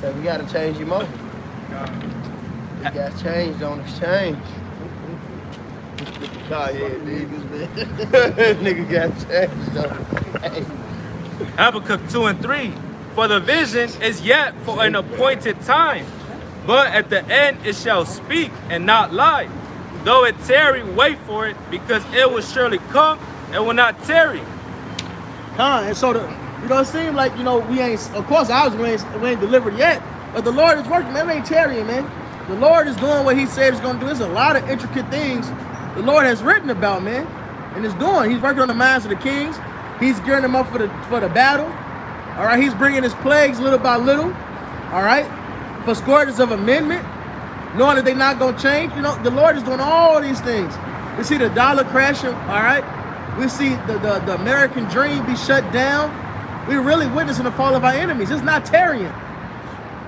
So we gotta change your motive. You got changed on exchange. Oh yeah, niggas, man. Nigga got changed on exchange. Habakkuk 2:3. For the vision is yet for an appointed time, but at the end it shall speak and not lie. Though it tarry, wait for it, because it will surely come and will not tarry. And so it seems like, we ain't, of course ours we ain't delivered yet, but the Lord is working, man. We ain't tarrying, man. The Lord is doing what he said he's gonna do. There's a lot of intricate things the Lord has written about, man, and it's doing. He's working on the minds of the kings. He's gearing them up for the battle. All right, he's bringing his plagues little by little. All right, for scourges of amendment, knowing that they're not gonna change. The Lord is doing all these things. We see the dollar crashing. All right, we see the American dream be shut down. We're really witnessing the fall of our enemies. It's not tarrying.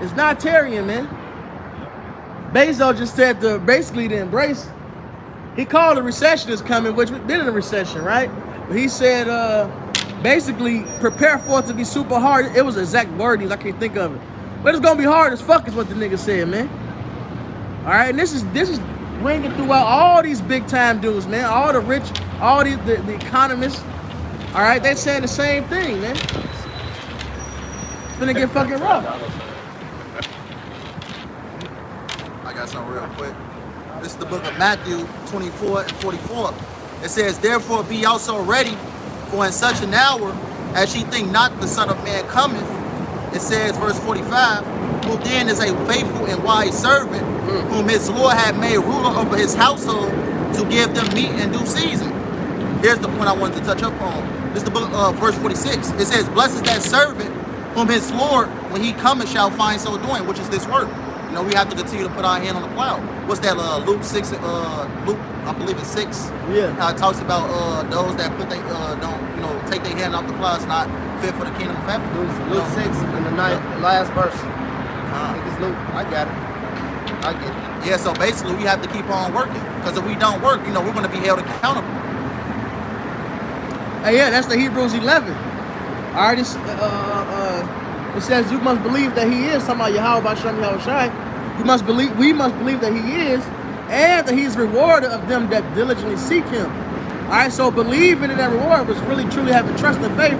It's not tarrying, man. Bezos just said basically to embrace. He called a recession is coming, which we've been in a recession, right? But he said, basically, prepare for it to be super hard. It was exact wordings, I can't think of it. But it's gonna be hard as fuck is what the nigga said, man. All right, and this is ringing throughout all these big time dudes, man. All the rich, all the economists. All right, they saying the same thing, man. It's gonna get fucking rough. I got something real quick. This is the book of Matthew 24 and 44. It says, therefore be also ready, for in such an hour as ye think not the Son of Man cometh. It says, verse 45, who then is a faithful and wise servant, whom his Lord had made ruler over his household, to give them meat in due season. Here's the point I wanted to touch up on. This is the book of verse 46. It says, blessed is that servant whom his Lord, when he cometh shall find so doing, which is this work. You know, we have to continue to put our hand on the plow. What's that? Luke 6. Luke, I believe it's 6. Yeah. It talks about those that put they don't, you know, take their hand off the plow. It's not fit for the kingdom of heaven. Luke 6 in the last verse. I think it's Luke. I got it. I get it. Yeah, so basically we have to keep on working, because if we don't work, you know, we're going to be held accountable. Hey, yeah, that's the Hebrews 11. All right, it says you must believe that he is somebody Yahweh Bashem Yahushai. We must believe that he is, and that he's rewarder of them that diligently seek him. All right, so believing in that reward was really truly having trust and faith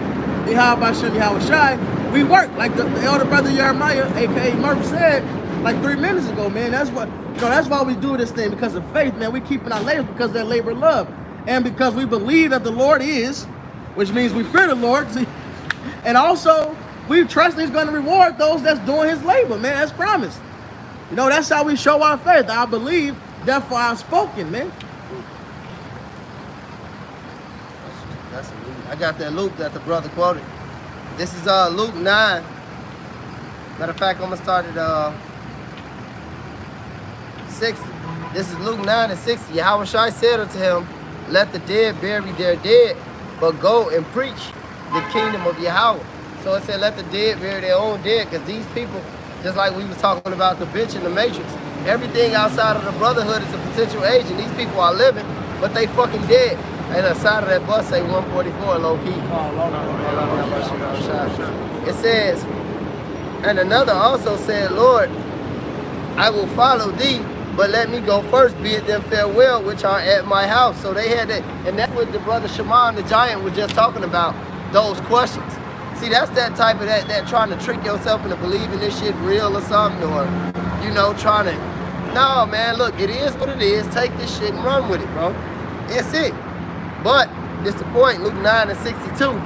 in Yahweh Bashem Yahushai. We work like the elder brother Jeremiah, aka Murph, said like 3 minutes ago, man. That's what, you know, that's why we do this thing, because of faith, man. We keeping our labor because of that labor of love, and because we believe that the Lord is, which means we fear the Lord, and also we trust he's going to reward those that's doing his labor, man. That's promised. You know, that's how we show our faith. I believe, therefore I've spoken, man. That's I got that Luke that the brother quoted. This is Luke 9. Matter of fact, I'm gonna start at 60. This is Luke 9 and 60. Yahushua said unto him, let the dead bury their dead, but go and preach the kingdom of Yahweh. So it said, let the dead bury their own dead, because these people, just like we was talking about the bitch in the Matrix, everything outside of the brotherhood is a potential agent. These people are living, but they fucking dead. And the side of that bus say 144 low key. It says, and another also said, Lord, I will follow thee, but let me go first, bid them farewell, which are at my house. So they had that, and that's what the brother Shimon the Giant was just talking about, those questions. See, that's that type of that trying to trick yourself into believing this shit real or something, or, you know, trying to, no, man, look, it is what it is. Take this shit and run with it, bro. That's it. But, this the point, Luke 9 and 62,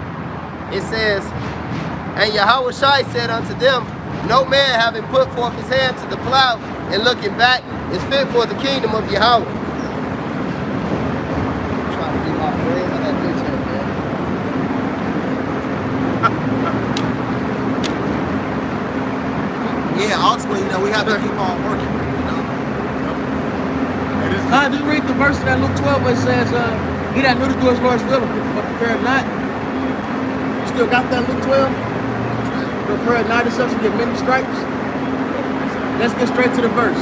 it says, and Yahushua said unto them, no man having put forth his hand to the plow and looking back is fit for the kingdom of Yahweh. I'm trying to be my friend on that bitch here, man. Yeah, ultimately, you know, we have to keep on working. You know? I just read the verse in that Luke 12 where it says, he that knew to do his Lord's will, but prepared not. You still got that Luke 12? Prepared not himself to get many stripes. Let's get straight to the verse.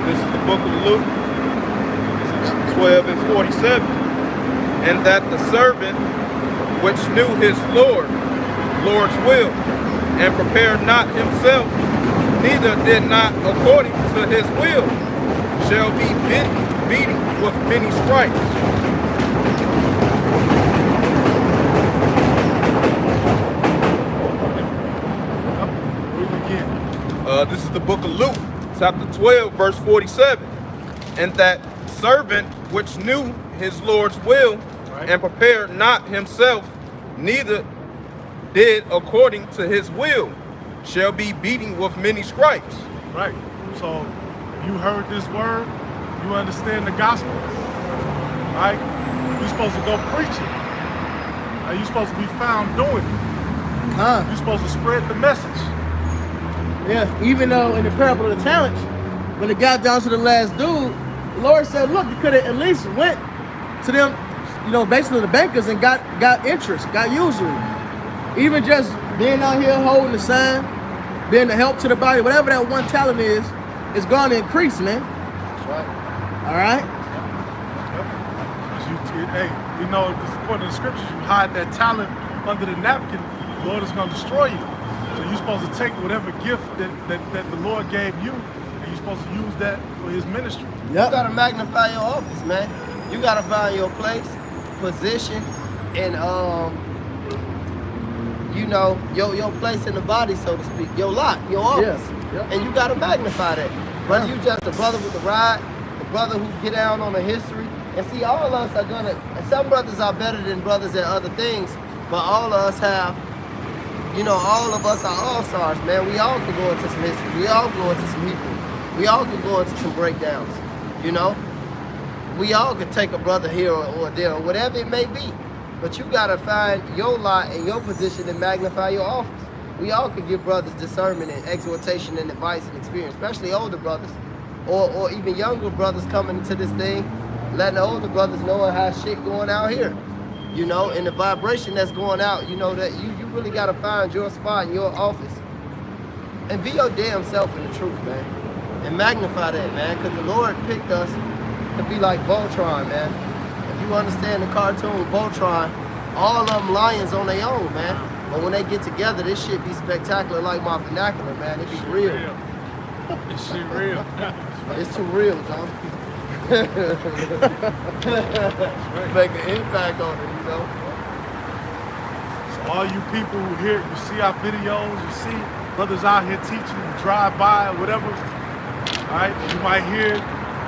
This is the book of Luke 12 and 47. And that the servant which knew his Lord's will, and prepared not himself, neither did not according to his will, shall be beaten with many stripes. This is the book of Luke, chapter 12, verse 47. And that servant which knew his Lord's will, and prepared not himself, neither did according to his will, shall be beaten with many stripes. Right. So you heard this word, you understand the gospel, right? You're supposed to go preach it. You're supposed to be found doing it. You're supposed to spread the message. Yeah, even though in the parable of the talents, when it got down to the last dude, the Lord said, look, you could have at least went to them, you know, basically the bankers, and got interest, got usury. Even just being out here holding the sign, being a help to the body, whatever that one talent is going to increase, man. That's right. All right? Hey, you know, according to the scriptures, you hide that talent under the napkin, the Lord is going to destroy you. So you're supposed to take whatever gift that the Lord gave you, and you're supposed to use that for his ministry. You gotta magnify your office, man. You gotta find your place, position, and you know, your place in the body, so to speak, your lot, your office. And you gotta magnify that. Whether you just a brother with the ride, the brother who get down on the history, and see, all of us are gonna, and some brothers are better than brothers at other things, but all of us have, you know, all of us are all-stars, man. We all can go into some history. We all go into some Hebrew. We all can go into some breakdowns, you know? We all could take a brother here or there, or whatever it may be. But you gotta find your lot and your position and magnify your office. We all could give brothers discernment and exhortation and advice and experience, especially older brothers, or even younger brothers coming into this thing, letting the older brothers know how shit going out here. You know, and the vibration that's going out, you know, that you really gotta find your spot in your office. And be your damn self in the truth, man. And magnify that, man, because the Lord picked us to be like Voltron, man. If you understand the cartoon Voltron, all of them lions on their own, man. But when they get together, this shit be spectacular like my vernacular, man. It be real. This shit real. It's too real, John. Make an impact on it, you know? So all you people who hear, you see our videos, you see brothers out here teaching, you drive by or whatever, all right? You might hear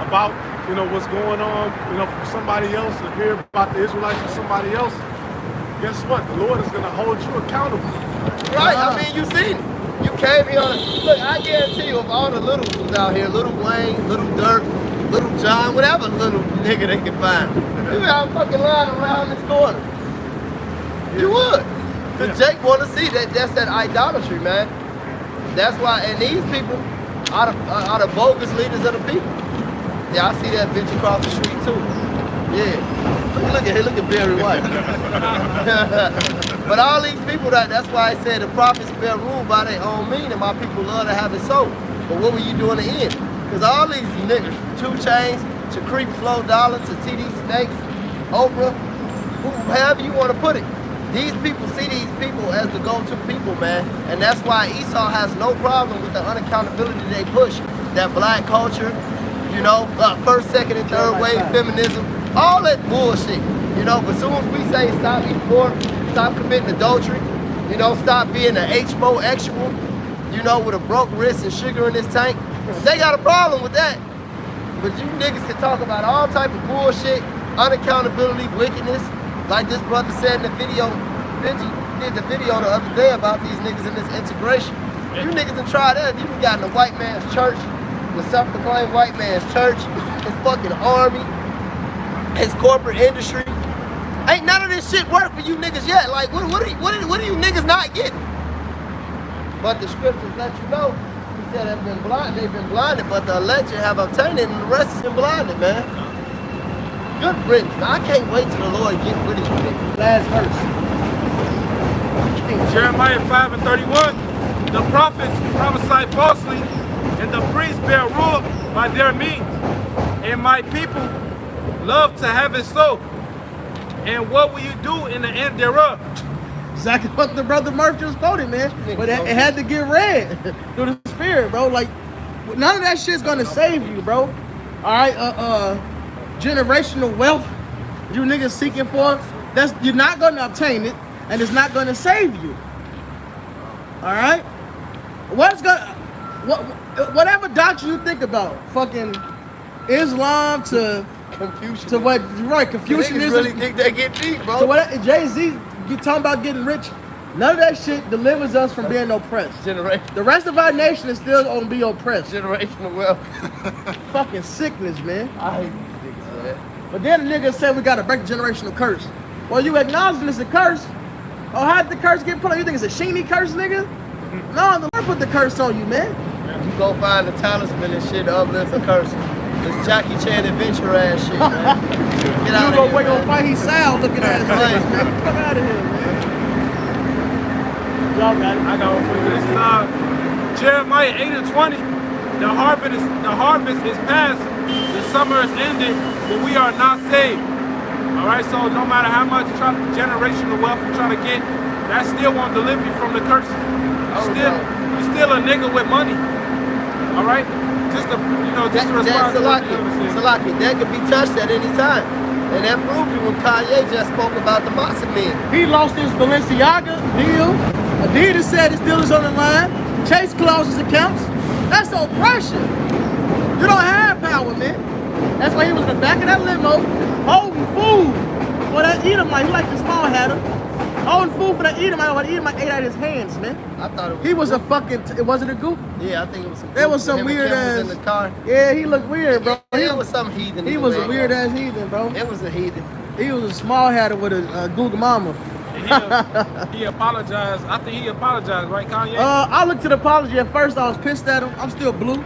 about, you know, what's going on, you know, from somebody else, or hear about the Israelites from somebody else. Guess what? The Lord is going to hold you accountable. Right, I mean, you seen it. You came here on it. Look, I guarantee you, if all the littles was out here, Little Wayne, Little Dirk, Little John, whatever little nigga they can find, you have a fucking line around this corner. You would. Because Jake want to see that. That's that idolatry, man. That's why, and these people are the bogus leaders of the people. Yeah, I see that bitch across the street too. Yeah. Look at here, look at Barry White. But all these people, that's why I said the prophets bear rule by their own meaning, and my people love to have it so. But what were you doing in the end? Because all these niggas, 2 Chainz, to Creep Flow Dollar, to TD Snakes, Oprah, however you want to put it, these people see these people as the go-to people, man. And that's why Esau has no problem with the unaccountability they push. That black culture, you know, first, second, and third wave feminism, all that bullshit, you know. But as soon as we say stop eating pork, stop committing adultery, you know, stop being an HMO-exual, you know, with a broke wrist and sugar in this tank, they got a problem with that. But you niggas can talk about all type of bullshit, unaccountability, wickedness, like this brother said in the video. Benji did the video the other day about these niggas in this integration. You niggas done tried that. You done got in the white man's church, the self-proclaimed white man's church, his fucking army, his corporate industry. Ain't none of this shit work for you niggas yet. Like, what are you niggas not getting? But the scriptures let you know. He said they've been blinded, but the elect have obtained it, and the rest has been blinded, man. Good riddance. Now, I can't wait till the Lord get rid of you niggas. Last verse. Jeremiah 5:31. The prophets prophesy falsely, and the priests bear rule by their means. And my people love to have it so. And what will you do in the end thereof? Exactly what the brother Murph just quoted, man. But it had to get read through the spirit, bro. Like, none of that shit's gonna save you, bro. All right, generational wealth you niggas seeking for, you're not gonna obtain it, and it's not gonna save you. All right, whatever doctrine you think about, fucking Islam to Confucianism. to what, right? Confucianism. Niggas really think they get deep, bro. So what Jay-Z, you talking about getting rich? None of that shit delivers us from being oppressed. The rest of our nation is still gonna be oppressed. Generational wealth. Fucking sickness, man. I hate these niggas, man. But then the nigga said we gotta break the generational curse. Well, you acknowledging it's a curse. Oh, how did the curse get put on you? Think it's a Sheeny curse, nigga? No, the Lord put the curse on you, man. You go find the talisman and shit to uplift the curse. This Jackie Chan adventure ass shit, man. Get out You of go here, wait on man. fight, he sound looking at his Right. face, man. Come out of here, man. Y'all got it. I got one for you. This is Jeremiah 8:20. The harvest is past, the summer is ended, but we are not saved. All right, so no matter how much generational wealth you try to get, that still won't deliver you from the curses. You still a nigga with money. All right, just a response. Salaki, that could be touched at any time. And that proves it when Kanye just spoke about the Massa men. He lost his Balenciaga deal. Adidas said his deal is on the line. Chase closed his accounts. That's oppression. You don't have power, man. That's why he was in the back of that limo holding food for that Edomite. He like the small hatter. Holding food for that Edomite. What Edomite ate out of his hands, man. I thought it was. He was a fucking. Was it a goop? Yeah, I think it was some. There was some him and weird Kim ass. was in the car. Yeah, he looked weird, bro. It was some heathen. He was a weird ass heathen, bro. It was a heathen. He was a small hatter with a Google Mama. And he apologized. I think he apologized, right, Kanye? I looked at the apology at first. I was pissed at him. I'm still blue,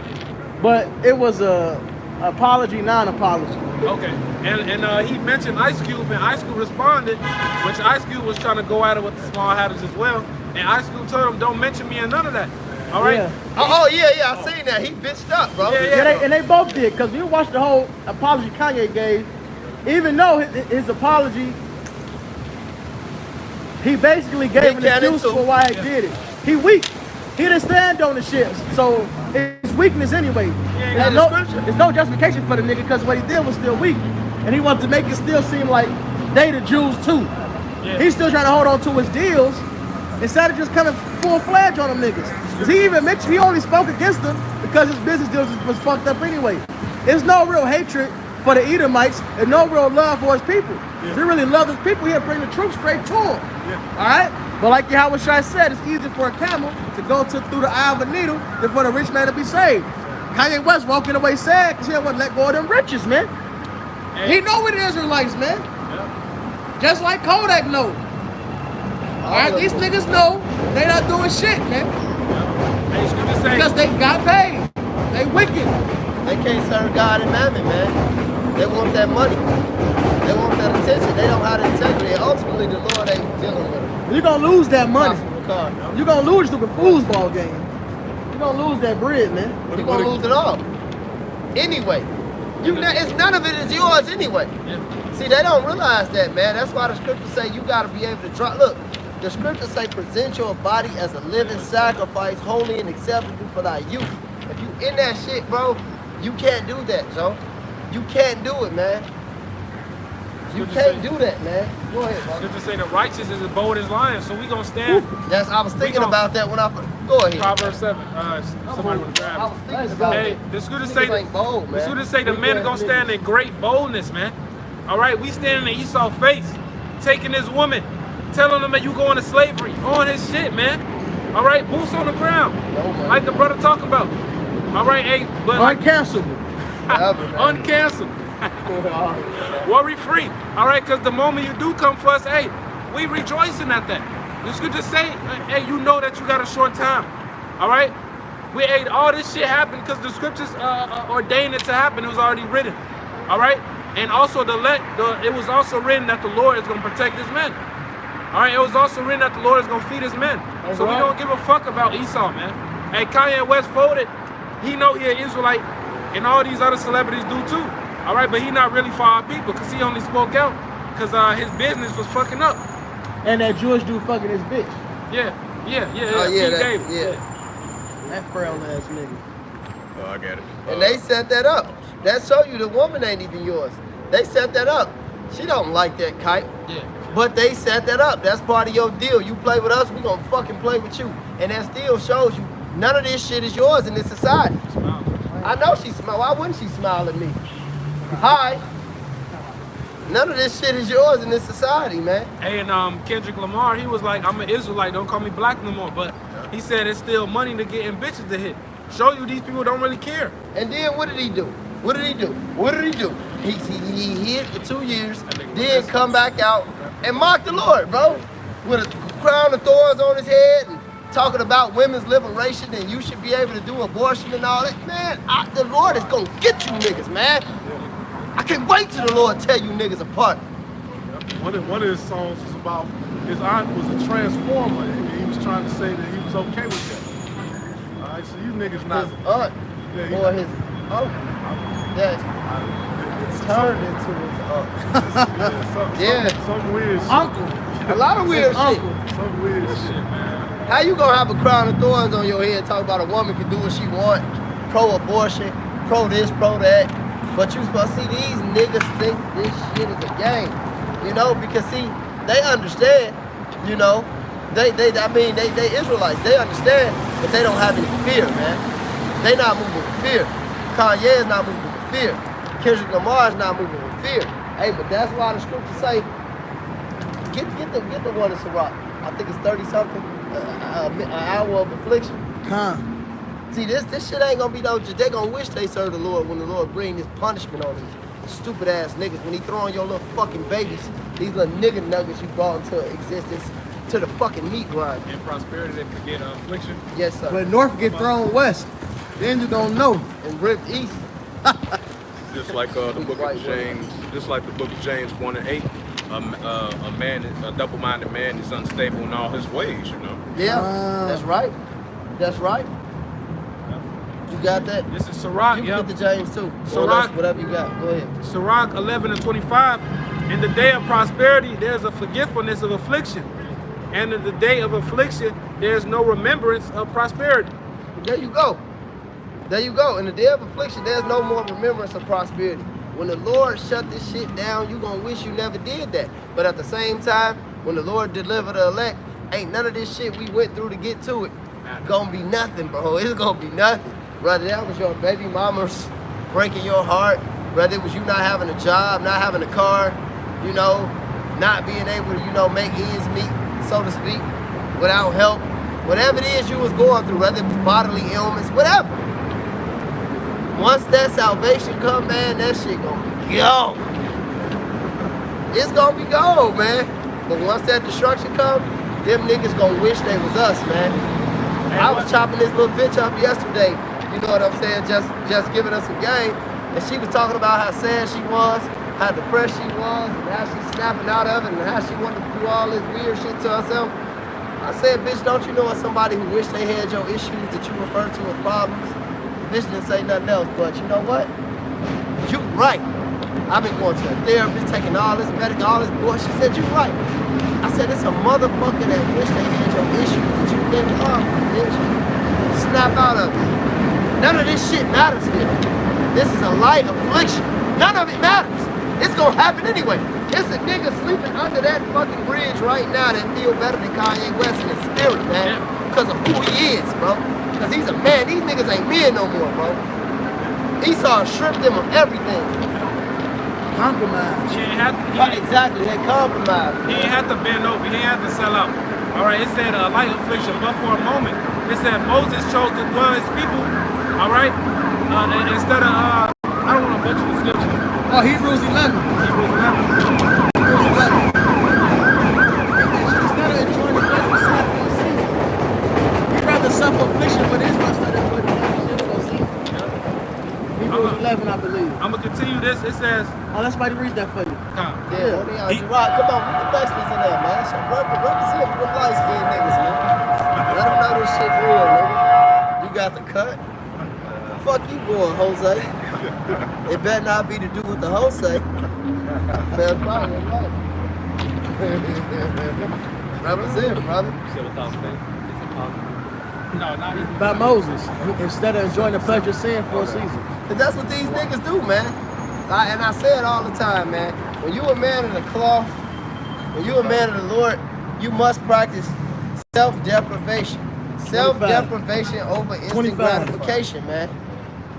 but it was a apology, non-apology. Okay. And he mentioned Ice Cube, and Ice Cube responded, which Ice Cube was trying to go at it with the small hatters as well. And Ice Cube told him, don't mention me in none of that. All right? Yeah. Oh yeah, I seen that. He bitched up, bro. Yeah. And they both did, because you watch the whole apology Kanye gave. Even though his apology, he basically gave an excuse for why he did it. He weak. He didn't stand on the shit. So it's weakness anyway. There's no justification for the nigga because what he did was still weak. And he wanted to make it still seem like they the Jews too. Yeah. He's still trying to hold on to his deals instead of just coming full-fledged on them niggas. Because he even mentioned he only spoke against them because his business deals was fucked up anyway. There's no real hatred for the Edomites and no real love for his people. If he really loved his people, he'd bring the troops straight to him. Yeah. All right? But like Yahweh Shai said, it's easier for a camel to go through the eye of a needle than for the rich man to be saved. Kanye West walking away sad because he don't want to let go of them riches, man. He know what the Israelites, man. Yeah. Just like Kodak know. All right, these niggas know they not doing shit, man. And he's going to say, Because they got paid. They wicked. They can't serve God and Mammon, man. They want that money. They want that attention. They don't have the integrity. And ultimately, the Lord ain't dealing with them. You're going to lose that money. You're You're going to lose to the foosball game. You're going to lose that bread, man. going to lose it all. Anyway. None of it is yours anyway. Yeah. See, they don't realize that, man. That's why the scriptures say you got to be able to draw. Look, the scriptures say present your body as a living sacrifice, holy and acceptable for thy youth. If you in that shit, bro, you can't do that, Joe. You can't do it, man. You can't do that, man. Go ahead, bro. Scripture say the righteous is as bold as lions, so we gonna stand. I was thinking about that when I go ahead. Proverbs 7. Somebody want to grab I it. was thinking about Hey, that. the scripture Niggas say ain't bold, the man. scripture say the men are gonna stand in great boldness, man. All right, we standing in Esau's face, taking this woman, telling them that you going to slavery on his shit, man. All right, boots on the ground, like the brother talking about. All right, hey, but like Uncancelable. uncanceled. Worry free. All right, because the moment you do come for us, hey, we rejoicing at that. The scripture say, hey, you know that you got a short time. All right, all this shit happened because the scriptures ordained it to happen. It was already written. All right, and also it was also written that the Lord is going to protect his men. All right, it was also written that the Lord is going to feed his men. That's so right. we don't give a fuck about Esau, man. Hey, Kanye West folded. He know he an Israelite, and all these other celebrities do too. All right, but he not really for our people because he only spoke out because his business was fucking up. And that Jewish dude fucking his bitch. Yeah. Oh, Pete yeah, Davis. Yeah. That frail ass nigga. Oh, I get it. And they set that up. That show you the woman ain't even yours. They set that up. She don't like that kite. Yeah. But they set that up. That's part of your deal. You play with us, we gonna fucking play with you. And that still shows you none of this shit is yours in this society. Smile. I know she smile. Why wouldn't she smile at me? Hi. None of this shit is yours in this society, man. Hey, and Kendrick Lamar, he was like, I'm an Israelite, don't call me black no more. But he said it's still money to get in bitches to hit. Show you these people don't really care. And then what did he do? What did he do? What did he do? He hid for 2 years, then come back out and mock the Lord, bro. With a crown of thorns on his head and talking about women's liberation and you should be able to do abortion and all that. Man, the Lord is gonna get you niggas, man. I can't wait till the Lord tear you niggas apart. One of his songs was about his aunt was a transformer, and he was trying to say that he was okay with that. All right, so you niggas not. His aunt Yeah, or his uncle that turned into his aunt. Yeah. Some weird shit. Uncle. A lot of weird shit. Uncle. Some weird shit. How you gonna have a crown of thorns on your head talk about a woman can do what she want, pro-abortion, pro this, pro that, but you supposed to see these niggas think this shit is a game, you know, because see, they understand, you know, they Israelites, they understand, but they don't have any fear, man. They not moving with fear. Kanye is not moving with fear. Kendrick Lamar is not moving with fear. Hey, but that's why the scriptures say, get the one in Sirach. I think it's 30 something. An hour of affliction. See, this shit ain't gonna be no. They gonna wish they serve the Lord when the Lord bring His punishment on them. Stupid ass niggas. When he throwing your little fucking babies, these little nigga nuggets you brought into existence to the fucking meat grind. In prosperity, they forget affliction. Yes, sir. But North get thrown west. Then you gonna know. And ripped east. Just like the book of James, just like the book of James 1:8, a double-minded man is unstable in all his ways. You know. Yeah, that's right. That's right. You got that? This is Sirach, You yeah. can get the James too. Sirach. Whatever you got. Go ahead. Sirach 11:25. In the day of prosperity, there's a forgetfulness of affliction. And in the day of affliction, there's no remembrance of prosperity. There you go. There you go. In the day of affliction, there's no more remembrance of prosperity. When the Lord shut this shit down, you gonna wish you never did that. But at the same time, when the Lord deliver the elect, ain't none of this shit we went through to get to it gonna be nothing, bro. It's gonna be nothing. Whether that was your baby mamas breaking your heart, whether it was you not having a job, not having a car, you know, not being able to, you know, make ends meet, so to speak, without help, whatever it is you was going through, whether it was bodily ailments, whatever. Once that salvation come, man, that shit gonna be gone. It's gonna be gone, man. But once that destruction come, them niggas gonna wish they was us, man. I was chopping this little bitch up yesterday, you know what I'm saying, just giving us some game. And she was talking about how sad she was, how depressed she was, and how she's snapping out of it, and how she wanted to do all this weird shit to herself. I said, bitch, don't you know as somebody who wish they had your issues that you refer to as problems? The bitch didn't say nothing else, but you know what? You right. I've been going to a therapist, taking all this medical, all this bullshit. She said, you right. I said, it's a motherfucker that wish they had your issues that you didn't love, bitch. Snap out of it. None of this shit matters here. This is a light affliction. None of it matters. It's gonna happen anyway. It's a nigga sleeping under that fucking bridge right now that feel better than Kanye West in his spirit, man. Because of who he is, bro. Because he's a man. These niggas ain't men no more, bro. Esau stripped them of everything. Compromise. He ain't have to, Right, exactly, they compromise. he ain't have to bend over. He ain't have to sell out. All right, it said light affliction, but for a moment. It said Moses chose to dwell his people. All right, instead of I don't want to butcher the scripture. Oh, Hebrews 11. Hebrews 11. Hebrews 11. Instead of enjoying the pleasure of sin for a season, he'd rather suffer affliction for this instead of enjoy the pleasure of sin for a season. Hebrews 11, I believe. I'm gonna continue this. It says, Oh, let's somebody read that for you. Yeah, when they out, Gerard, come on, put the Mexicans in there, man. So represent for them light-skinned niggas, man. Let them know this shit real, nigga. You got the cut. Fuck you going, Jose. It better not be to do with the Jose. Man, probably right. Represent, brother. no, not even. About Moses. Instead of enjoying the pleasure of sin for a season. And that's what these niggas do, man. And I say it all the time, man. When you a man of the cloth, when you a man of the Lord, you must practice self-deprivation. Self-deprivation over instant 25. gratification, man.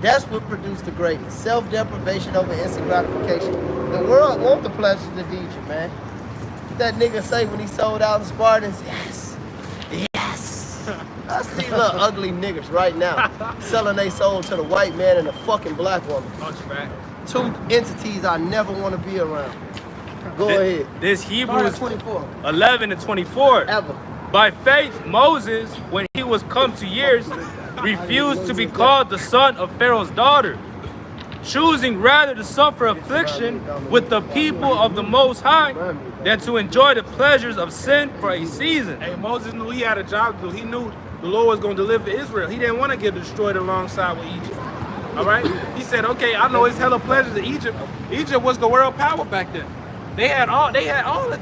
That's what produced the greatness. Self-deprivation over instant gratification. The world want the pleasures of Egypt, man. What that nigga say when he sold out the Spartans? Yes. Yes. I see little ugly niggas right now selling their soul to the white man and the fucking black woman. Hunchback. Two entities I never want to be around. Go ahead. This Start Hebrews at 24. 11 and 24. Ever. By faith, Moses, when he was come to years, refused to be called the son of Pharaoh's daughter, choosing rather to suffer affliction with the people of the Most High than to enjoy the pleasures of sin for a season. Hey, Moses knew he had a job to do. He knew the Lord was going to deliver Israel. He didn't want to get destroyed alongside with Egypt. All right? He said, okay, I know it's hella pleasures in Egypt. Egypt was the world power back then. They had all of it.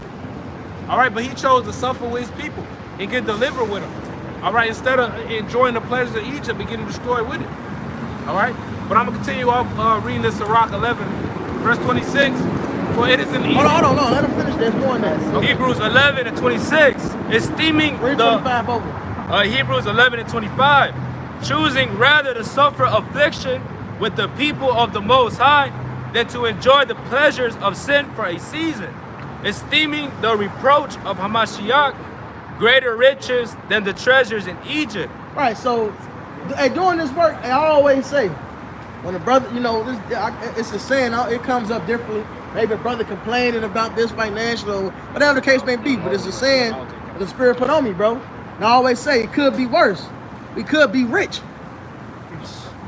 All right, but he chose to suffer with his people and get delivered with them. All right, instead of enjoying the pleasures of Egypt and getting destroyed with it. All right? But I'm going to continue off reading this Sirach 11, verse 26. For it is an easy... Hold on. Let him finish. There's more in that. Hebrews 11 and 26, esteeming Read the 25 over. Hebrews 11 and 25, choosing rather to suffer affliction with the people of the Most High than to enjoy the pleasures of sin for a season, esteeming the reproach of Hamashiach greater riches than the treasures in Egypt. Right, so hey, doing this work, I always say, When a brother, you know, it's a saying, it comes up differently. Maybe a brother complaining about this financial or whatever the case may be, but it's a saying that the Spirit put on me, bro. And I always say it could be worse. We could be rich.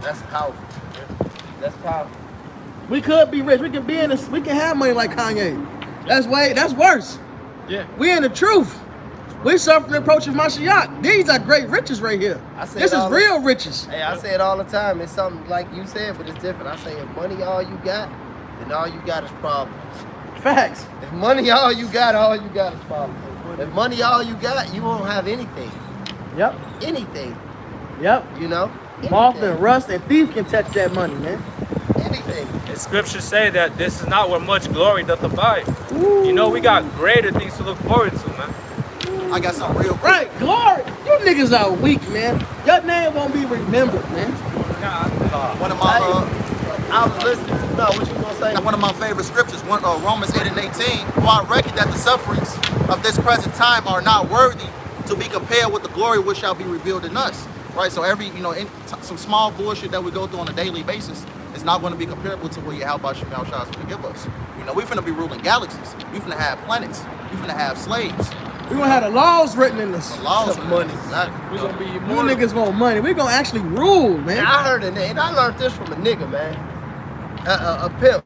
That's powerful. That's powerful. We could be rich. We can be in this. We can have money like Kanye. That's worse. Yeah. We in the truth. We suffering the approach of Mashiach. These are great riches right here. This is real riches. Hey, I say it all the time. It's something like you said, but it's different. I say if money all you got, then all you got is problems. Facts. If money all you got is problems. If money all you got, you won't have anything. Yep. Anything. Yep. You know? Moth Anything. and rust and thief can touch that money, man. Anything. And scriptures say that this is not where much glory doth abide. You know, we got greater things to look forward to, man. I got something real quick. Right, glory. You niggas are weak, man. Your name won't be remembered, man. One of my I was listening to what you gonna say? one of my favorite scriptures, Romans 8 and 18. For I reckon that the sufferings of this present time are not worthy to be compared with the glory which shall be revealed in us. Right? So every, some small bullshit that we go through on a daily basis is not going to be comparable to what Yahweh Shemel Shah is going to give us. We finna be ruling galaxies. We finna have planets. We finna have slaves. We gonna have the laws written in us. The laws Some money. We're gonna be You immortal. niggas want money. We gonna actually rule, man. And I heard it, and I learned this from a nigga, man. A pimp,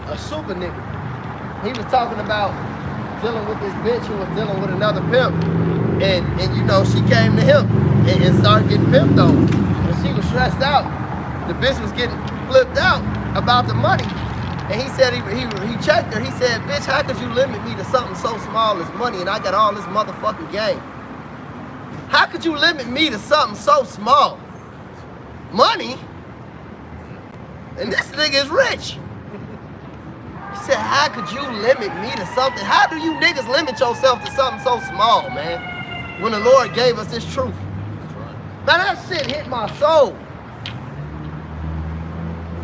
a super nigga. He was talking about dealing with this bitch who was dealing with another pimp. And she came to him and started getting pimped on. And she was stressed out. The bitch was getting flipped out about the money. And he said, he checked her. He said, bitch, how could you limit me to something so small as money and I got all this motherfucking game? How could you limit me to something so small? Money? And this nigga is rich. He said, how could you limit me to something? How do you niggas limit yourself to something so small, man? When the Lord gave us this truth. Man, that shit hit my soul.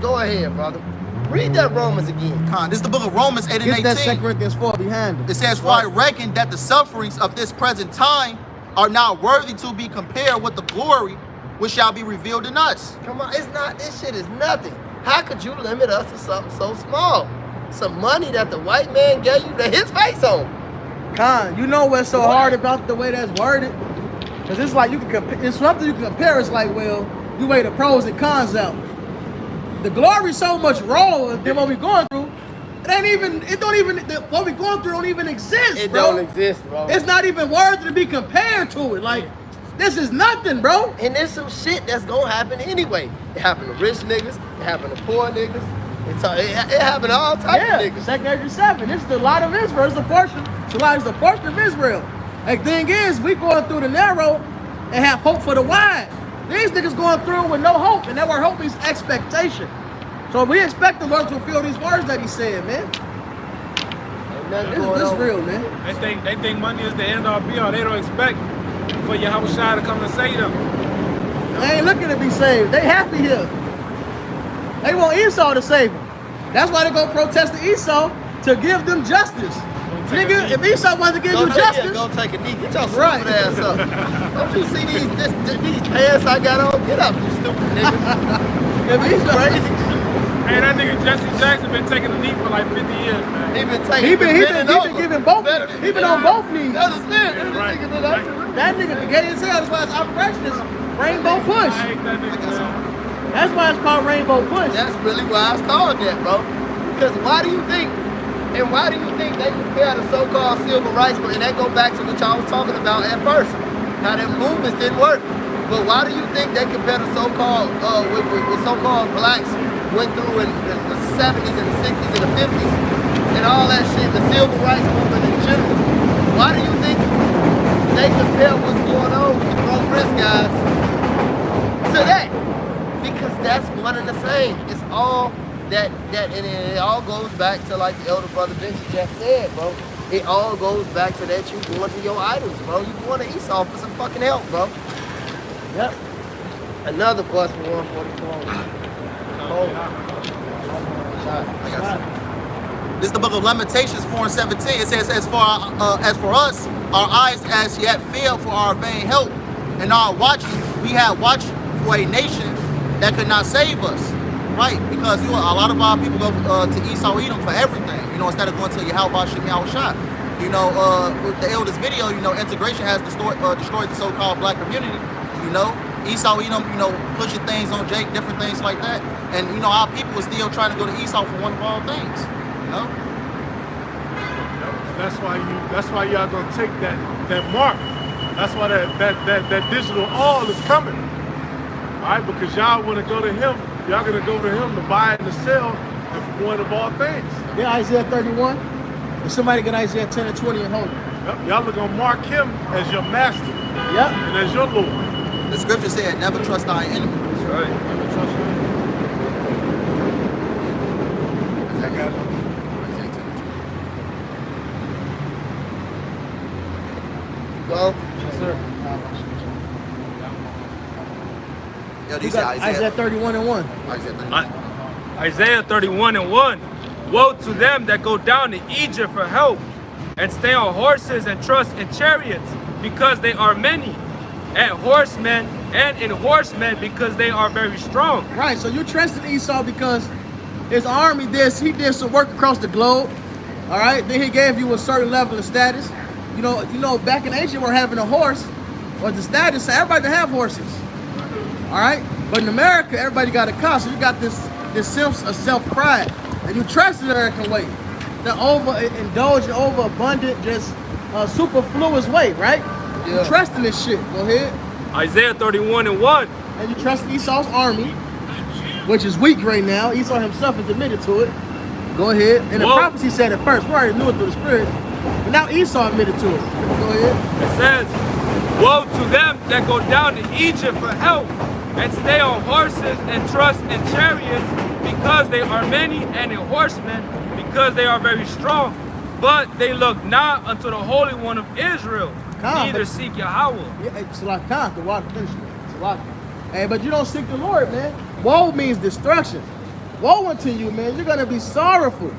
Go ahead, brother. Read that Romans again. This is the book of Romans 8 and Get 18. that 2 Corinthians 4 behind it. It says, for I reckon that the sufferings of this present time are not worthy to be compared with the glory which shall be revealed in us. Come on, it's not, this shit is nothing. How could you limit us to something so small? Some money that the white man gave you to his face on. Khan, you know what's so hard about the way that's worded? Because it's like it's something you can compare. It's like, well, you weigh the pros and cons out. The glory's so much rawer than what we're going through. What we're going through don't even exist, It bro. don't exist, bro. It's not even worthy to be compared to it. Like, this is nothing, bro. And there's some shit that's gonna happen anyway. It happened to rich niggas. It happened to poor niggas. It happened to all types of niggas. 2 Corinthians 7. This is the light of Israel. It's the portion. The light is the portion of Israel. The thing is, we going through the narrow and have hope for the wide. These niggas going through with no hope, and that word hope is expectation. So we expect the Lord to fulfill these words that He said, man. This is real, man. They think money is the end all be all. They don't expect for Yahweh Shai to come and save them. They ain't looking to be saved. They happy here. They want Esau to save them. That's why they go protest to Esau to give them justice. Nigga, if Esau wanted to give you justice, Go take a knee. Get your stupid Right. ass up. Don't you see these pants I got on? Get up, you stupid nigga. if Esau, Crazy. Hey, that nigga Jesse Jackson been taking a knee for like 50 years, man. He been taking. he been bending over. giving both. He been on both knees. That's a snitch. Right. That nigga been gay as hell. That's why his operation is Rainbow Push. I hate that nigga, man. That's why it's called Rainbow Push. That's really why it's called that, bro. Because why do you think they compare the so-called civil rights movement, and that go back to what y'all was talking about at first, how them movements didn't work. But why do you think they compare the so-called, what so-called blacks went through in the 70s and the 60s and the 50s and all that shit, the civil rights movement in general? Why do you think they compare what's going on with the pro-risk guys to that? Because that's one and the same. It's all that and it all goes back to, like the elder brother Benji just said, bro. It all goes back to that you going to your idols, bro. You going to Esau for some fucking help, bro. Yep. Another bus for 144. This is the book of Lamentations 4 and 17. It says, as for us, our eyes as yet fail for our vain help, and our watching, we have watched for a nation that could not save us. Right, because a lot of our people go to Esau Edom for everything, instead of going to Yahweh Shem Yahushua. With the eldest video, integration has destroyed the so-called black community. Esau Edom, pushing things on Jake, different things like that. And our people are still trying to go to Esau for one of all things. That's why y'all gonna take that mark. That's why that digital all is coming. All right, because y'all want to go to him. Y'all gonna go to him to buy and to sell for one of all things. Yeah, Isaiah 31. If somebody get Isaiah 10 and 20 and hold it. Yep, y'all are gonna mark him as your master. Yep. And as your Lord. The scripture said, never trust thy enemy. That's right. Never trust your enemy. I got it. Go. Yes, sir. Yo, You got Isaiah 31 and 1. Isaiah 31. Isaiah 31 and 1. Woe to them that go down to Egypt for help, and stay on horses and trust in chariots, because they are many, and horsemen and in horsemen, because they are very strong. Right, so you trusted Esau because his army he did some work across the globe. All right, then he gave you a certain level of status. Back in Asia, we're having a horse, or the status, everybody have horses. All right, but in America, everybody got a car, so you got this sense of self-pride, and you trust the American way, the overindulgent, overabundant, just superfluous way, right? Yeah. You trust in this shit. Go ahead. Isaiah 31 and 1. And you trust Esau's army, which is weak right now. Esau himself is admitted to it. Go ahead. And the Whoa. prophecy said it first. We already knew it through the Spirit. But now Esau admitted to it. Go ahead. It says, woe to them that go down to Egypt for help, and stay on horses and trust in chariots, because they are many, and in horsemen, because they are very strong. But they look not unto the Holy One of Israel, neither seek Yahweh. Yeah, it's like the water finished. It's like. Hey, but you don't seek the Lord, man. Woe means destruction. Woe unto you, man. You're gonna be sorrowful.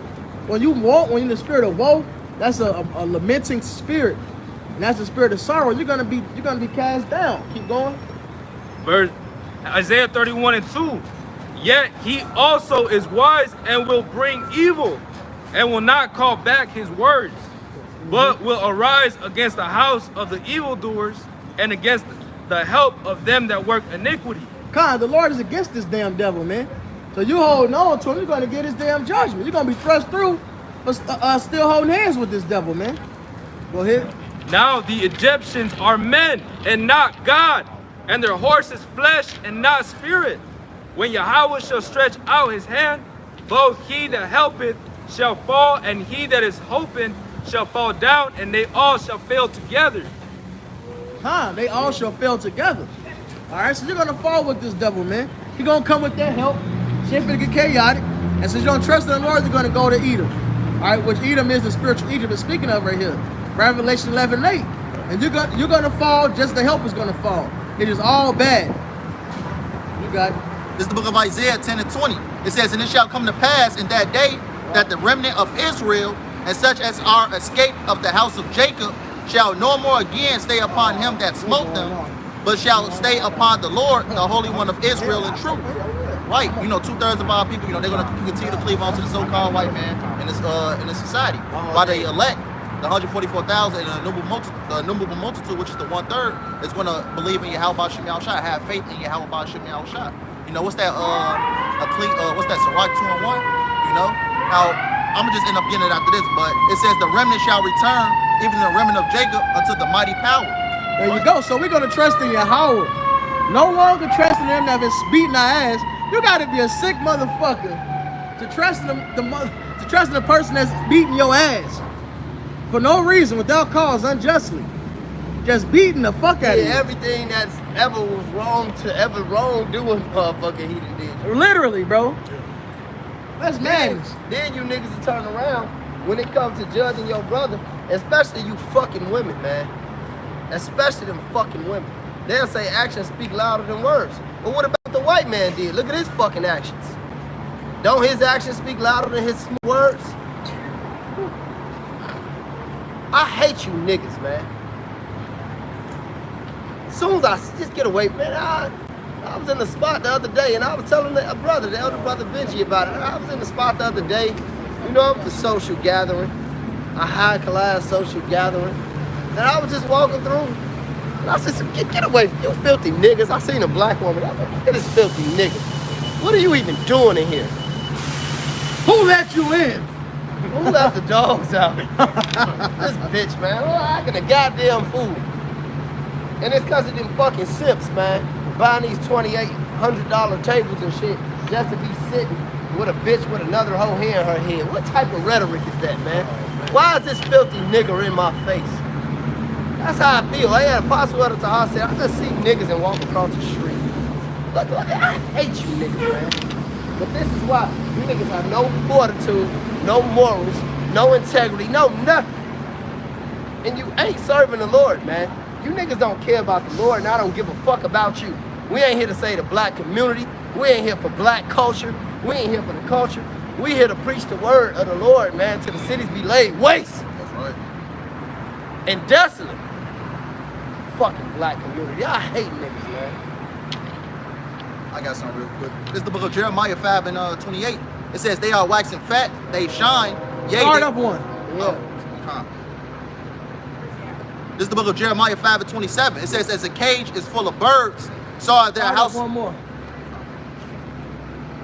When you're in the spirit of woe, that's a lamenting spirit. And that's the spirit of sorrow. You're gonna be cast down. Keep going. Verse Isaiah 31 and 2. Yet he also is wise and will bring evil, and will not call back his words, but will arise against the house of the evildoers, and against the help of them that work iniquity. The Lord is against this damn devil, man. So you holding on to him, you're gonna get his damn judgment. You're gonna be thrust through, but still holding hands with this devil, man. Go ahead. Now the Egyptians are men and not God, and their horses flesh and not spirit. When Yahweh shall stretch out his hand, both he that helpeth shall fall, and he that is hoping shall fall down, and they all shall fail together. They all shall fail together. All right, so you're gonna fall with this devil, man. He's gonna come with that help. Shit finna get chaotic. And since you don't trust in the Lord, you're gonna go to Edom. All right, which Edom is the spiritual Egypt is speaking of right here. Revelation 11:8. And you're gonna fall, just the help is gonna fall. It is all bad. You got it. This is the book of Isaiah 10 and 20. It says, and it shall come to pass in that day that the remnant of Israel, and such as are escaped of the house of Jacob, shall no more again stay upon him that smote them, but shall stay upon the Lord, the Holy One of Israel, in truth. Right, 2/3 of our people, they're going to continue to cleave on to the so-called white man in this society, while they elect the 144,000 and the innumerable multitude, which is the 1/3, is going to believe in Yahweh Shem Yahushua, have faith in Yahweh Shem Yahushua. What's that? What's that? Sirach 2 and 1. Now I'm gonna just end up getting it after this, but it says the remnant shall return, even the remnant of Jacob, unto the mighty power. There you go. So we're gonna trust in Yahweh. No longer trusting them that has beating our ass. You gotta be a sick motherfucker to trust to trust in the person that's beating your ass for no reason, without cause, unjustly. Just beating the fuck out of you. Everything that's ever was wrong to ever wrongdoing, motherfucker, he done did. Literally, bro. That's madness. Then you niggas will turn around when it comes to judging your brother, especially you fucking women, man. Especially them fucking women. They'll say actions speak louder than words. But what about the white man did? Look at his fucking actions. Don't his actions speak louder than his words? I hate you niggas, man. As soon as I just get away, man, I was in the spot the other day, and I was telling the elder brother Benji about it. I was in the spot the other day. You know, it was a social gathering, a high-class social gathering. And I was just walking through, and I said, get away from you filthy niggas. I seen a black woman. I was like, look at this filthy nigga. What are you even doing in here? Who let you in? Who let the dogs out? This bitch, man. Well, acting a goddamn fool. And it's because of them fucking simps, man. Buying these $2,800 tables and shit just to be sitting with a bitch with another whole hair in her head. What type of rhetoric is that, man? Why is this filthy nigger in my face? That's how I feel. I had Apostle Elder Taha said, I just see niggas and walk across the street. Look, I hate you niggas, man. But this is why you niggas have no fortitude, no morals, no integrity, no nothing. And you ain't serving the Lord, man. You niggas don't care about the Lord, and I don't give a fuck about you. We ain't here to say the black community. We ain't here for black culture. We ain't here for the culture. We here to preach the word of the Lord, man, till the cities be laid waste. That's right. And desolate. Fucking black community. I hate niggas, man. I got something real quick. This is the book of Jeremiah 5 and 28. It says, they are waxing fat, they shine. Yea, Start they... up one. Huh. This is the book of Jeremiah 5 and 27. It says, as a cage is full of birds, so are their Start house. up one more.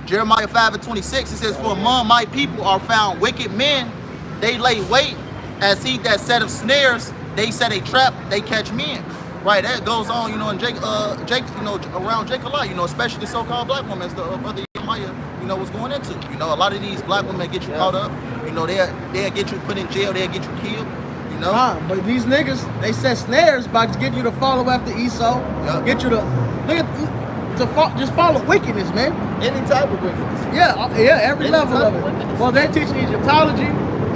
Jeremiah 5 and 26, it says, for among my people are found wicked men. They lay wait as he that set of snares. They set a trap, they catch men. Right, that goes on, you know, in Jake, you know, around Jake a lot, you know, especially the so-called black women, as the brother Jeremiah, you know, was going into. You know, a lot of these black women get you caught up. You know, they'll get you put in jail, they'll get you killed. You know. But these niggas, they set snares by getting you to follow after Esau. Yep. Get you to just follow wickedness, man. Any type of wickedness. Yeah, every Any level type of of it. wickedness. Well, they teaching Egyptology,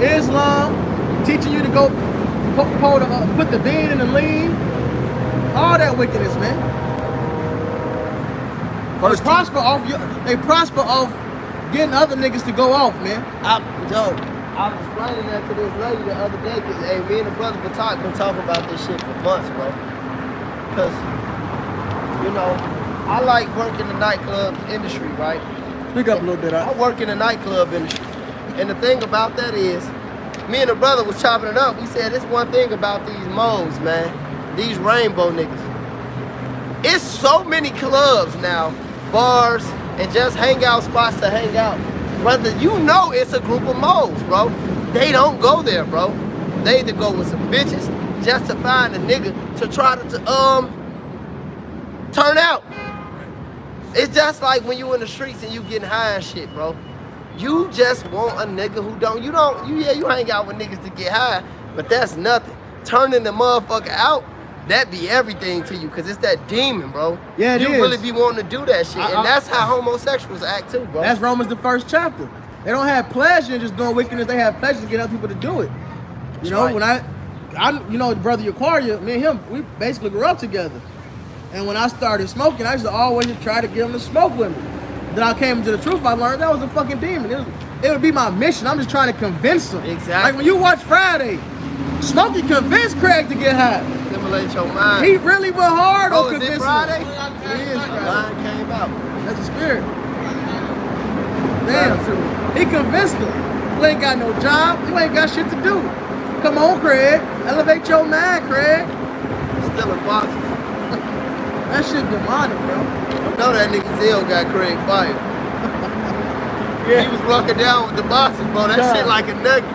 Islam, teaching you to go put the bean in the lean, all that wickedness, man. First They prosper off getting other niggas to go off, man. I was explaining that to this lady the other day, because hey, me and the brother been talking about this shit for months, bro. Because, you know, I like working the nightclub industry, right? Speak up a little bit, I work in the nightclub industry. And the thing about that is, me and the brother was chopping it up. We said, this one thing about these moles, man. These rainbow niggas. It's so many clubs now, bars, and just hangout spots to hang out. Brother, you know it's a group of moles, bro. They don't go there, bro. They either go with some bitches just to find a nigga to try to turn out. It's just like when you in the streets and you getting high and shit, bro. You just want a nigga who you hang out with niggas to get high, but that's nothing. Turning the motherfucker out, that be everything to you, cause it's that demon, bro. Yeah, it you is. really be wanting to do that shit, and that's how homosexuals act too, bro. That's Romans the 1st chapter. They don't have pleasure in just doing wickedness. They have pleasure to get other people to do it. You know, right. when I you know, brother Yaquaria, me and him, we basically grew up together. And when I started smoking, I used to always try to get him to smoke with me. Then I came to the truth. I learned that was a fucking demon. It would be my mission. I'm just trying to convince him. Exactly. Like when you watch Friday, Smokey convinced Craig to get high. Stimulate your mind. He really went hard on is convincing it Friday? him. It is Friday. Mine came out. That's the spirit. Damn. He convinced him. You ain't got no job. You ain't got shit to do. Come on, Craig. Elevate your mind, Craig. Still in boxes. That shit demonic, bro. You know that nigga Zell got Craig fired. Yeah. He was walking down with the boxes, bro. That shit like a nugget.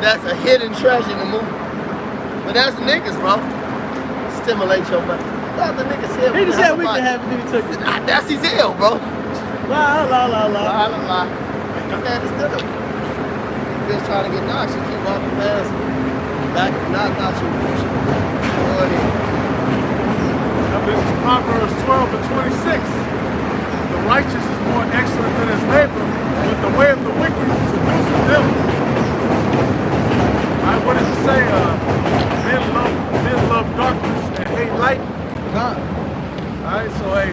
That's a hidden treasure in the movie. But that's niggas, bro. Stimulate your mind. I thought the nigga said He just said we can have it, then he took it. That's his L, bro. La la la la. La. You can't understand him. Bitch trying to get knocked. She keep walking past him. Back and knock out you. Go ahead. This is Proverbs 12 and 26. The righteous is more excellent than his neighbor, but the way of the wicked seduces them. Alright, what does it say? Men love darkness and hate light. Alright, so hey,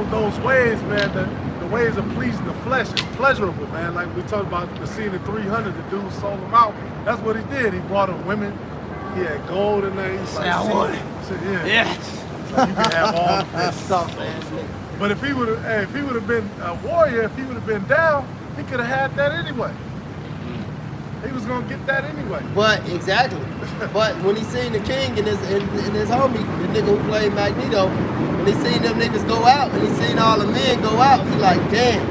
those ways, man, the ways of pleasing the flesh is pleasurable, man. Like we talked about the scene in 300, the dude sold him out. That's what he did. He brought him women. He had gold in there. He's like, I want it. So, yeah. Yes. So you can have all of this. Soft ass nigga. But if he would have been a warrior, if he would have been down, he could have had that anyway. He was gonna get that anyway. But exactly. But when he seen the king and his homie, the nigga who played Magneto, when he seen them niggas go out and he seen all the men go out, he like, damn.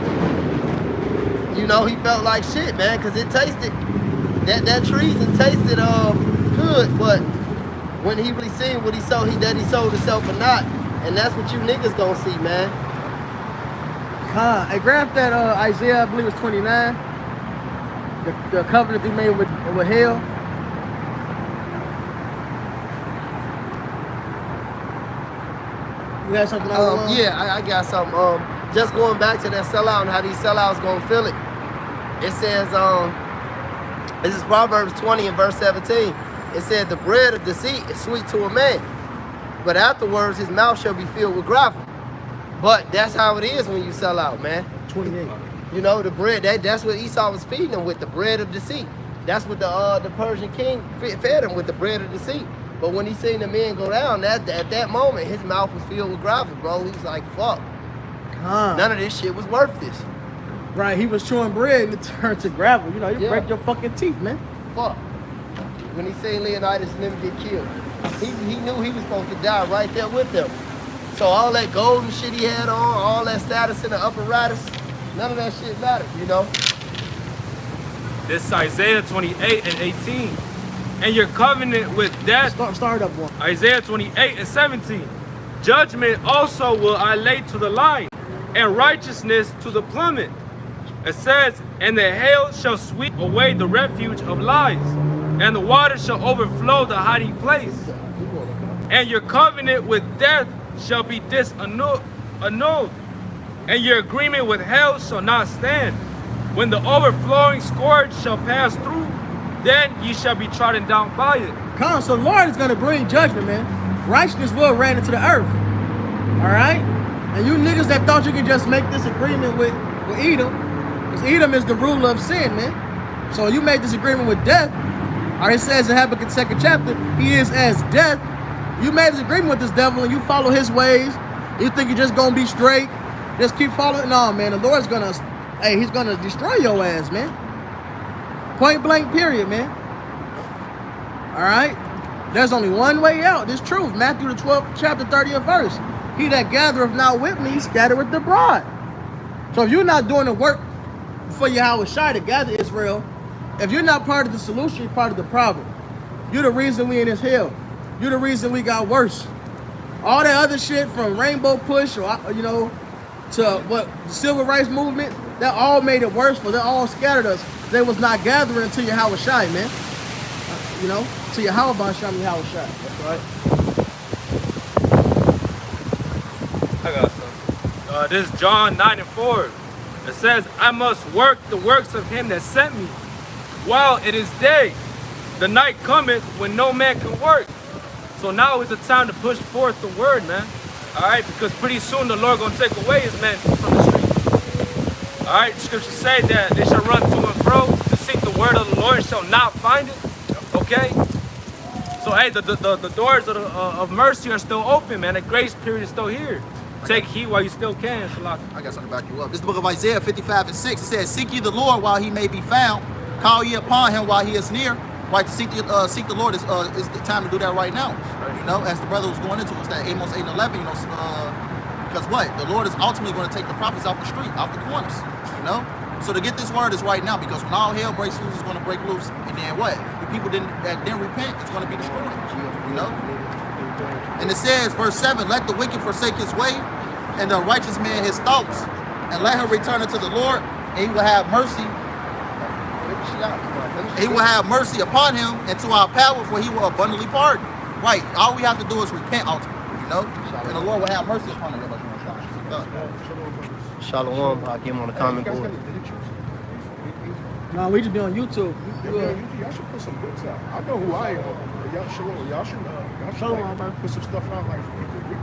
You know, he felt like shit, man, cause it tasted that treason tasted good, but when he really seen what he sold, that he sold himself or not, and that's what you niggas gonna see, man. Hey, grab that Isaiah, I believe it's 29. The covenant they made with hell. You had something on? Yeah, I got something. Just going back to that sellout and how these sellouts gonna feel it. It says, this is Proverbs 20 and verse 17. It said, the bread of deceit is sweet to a man, but afterwards his mouth shall be filled with gravel. But that's how it is when you sell out, man. 28. You know, the bread, that's what Esau was feeding them with, the bread of deceit. That's what the Persian king fed him with, the bread of deceit. But when he seen the men go down, at that moment, his mouth was filled with gravel, bro. He was like, fuck. None of this shit was worth this. Right, he was chewing bread and it turned to gravel. You know, you break your fucking teeth, man. Fuck. When he seen Leonidas and them get killed, he knew he was supposed to die right there with them. So all that gold and shit he had on, all that status in the apparatus, none of that shit mattered, you know? This is Isaiah 28 and 18. And your covenant with death. Start up one. Isaiah 28 and 17. Judgment also will I lay to the line, and righteousness to the plummet. It says, and the hail shall sweep away the refuge of lies, and the water shall overflow the hiding place. And your covenant with death shall be disannulled, and your agreement with hell shall not stand. When the overflowing scourge shall pass through, then ye shall be trodden down by it. So the Lord is going to bring judgment, man. Righteousness will reign into the earth. All right? And you niggas that thought you could just make this agreement with Edom, because Edom is the ruler of sin, man. So you made this agreement with death. All right, it says in Habakkuk 2nd chapter, he is as death. You made this agreement with this devil and you follow his ways. You think you're just going to be straight. Just keep following. No, man, the Lord's going to, he's going to destroy your ass, man. Point blank period, man. All right? There's only one way out. This truth. Matthew the 12th chapter 30th verse. He that gathereth not with me scattereth abroad. So if you're not doing the work for Yahweh Shai to gather Israel, if you're not part of the solution, you're part of the problem. You're the reason we in this hell. You're the reason we got worse. All that other shit from Rainbow Push or, you know, to what the Civil Rights Movement, that all made it worse, but they all scattered us. They was not gathering until Yahweh Shai, man. You know, to Yahweh Basham Yahweh Shai. That's right. I got some. This is John 9 and 4. It says, I must work the works of him that sent me while it is day. The night cometh when no man can work. So now is the time to push forth the word, man. All right, because pretty soon the Lord gonna take away his men from the streets. All right, the scriptures say that they shall run to and fro to seek the word of the Lord and shall not find it. Okay. So hey, the doors of mercy are still open, man. The grace period is still here. Take heed while you still can. I got something to back you up. This is the book of Isaiah 55 and 6. It says, seek ye the Lord while he may be found. Call ye upon him while he is near. Right, to seek the Lord is the time to do that right now. You know, as the brother was going into, it's that Amos 8 and 11, you know, because what? The Lord is ultimately going to take the prophets off the street, off the corners, you know? So to get this word is right now, because when all hell breaks loose, it's going to break loose. And then what? The people that didn't repent, it's going to be destroyed, you know? And it says, verse 7, let the wicked forsake his way, and the righteous man his thoughts, and let him return unto the Lord, and he will have mercy. He will have mercy upon him and to our power, for he will abundantly pardon. Right. All we have to do is repent ultimately, you know? And the Lord will have mercy upon him. Shalom, I give him on the comment board. No, we just be on YouTube. Y'all should put some books out. I know who I am. Y'all should put some stuff out like for people to read.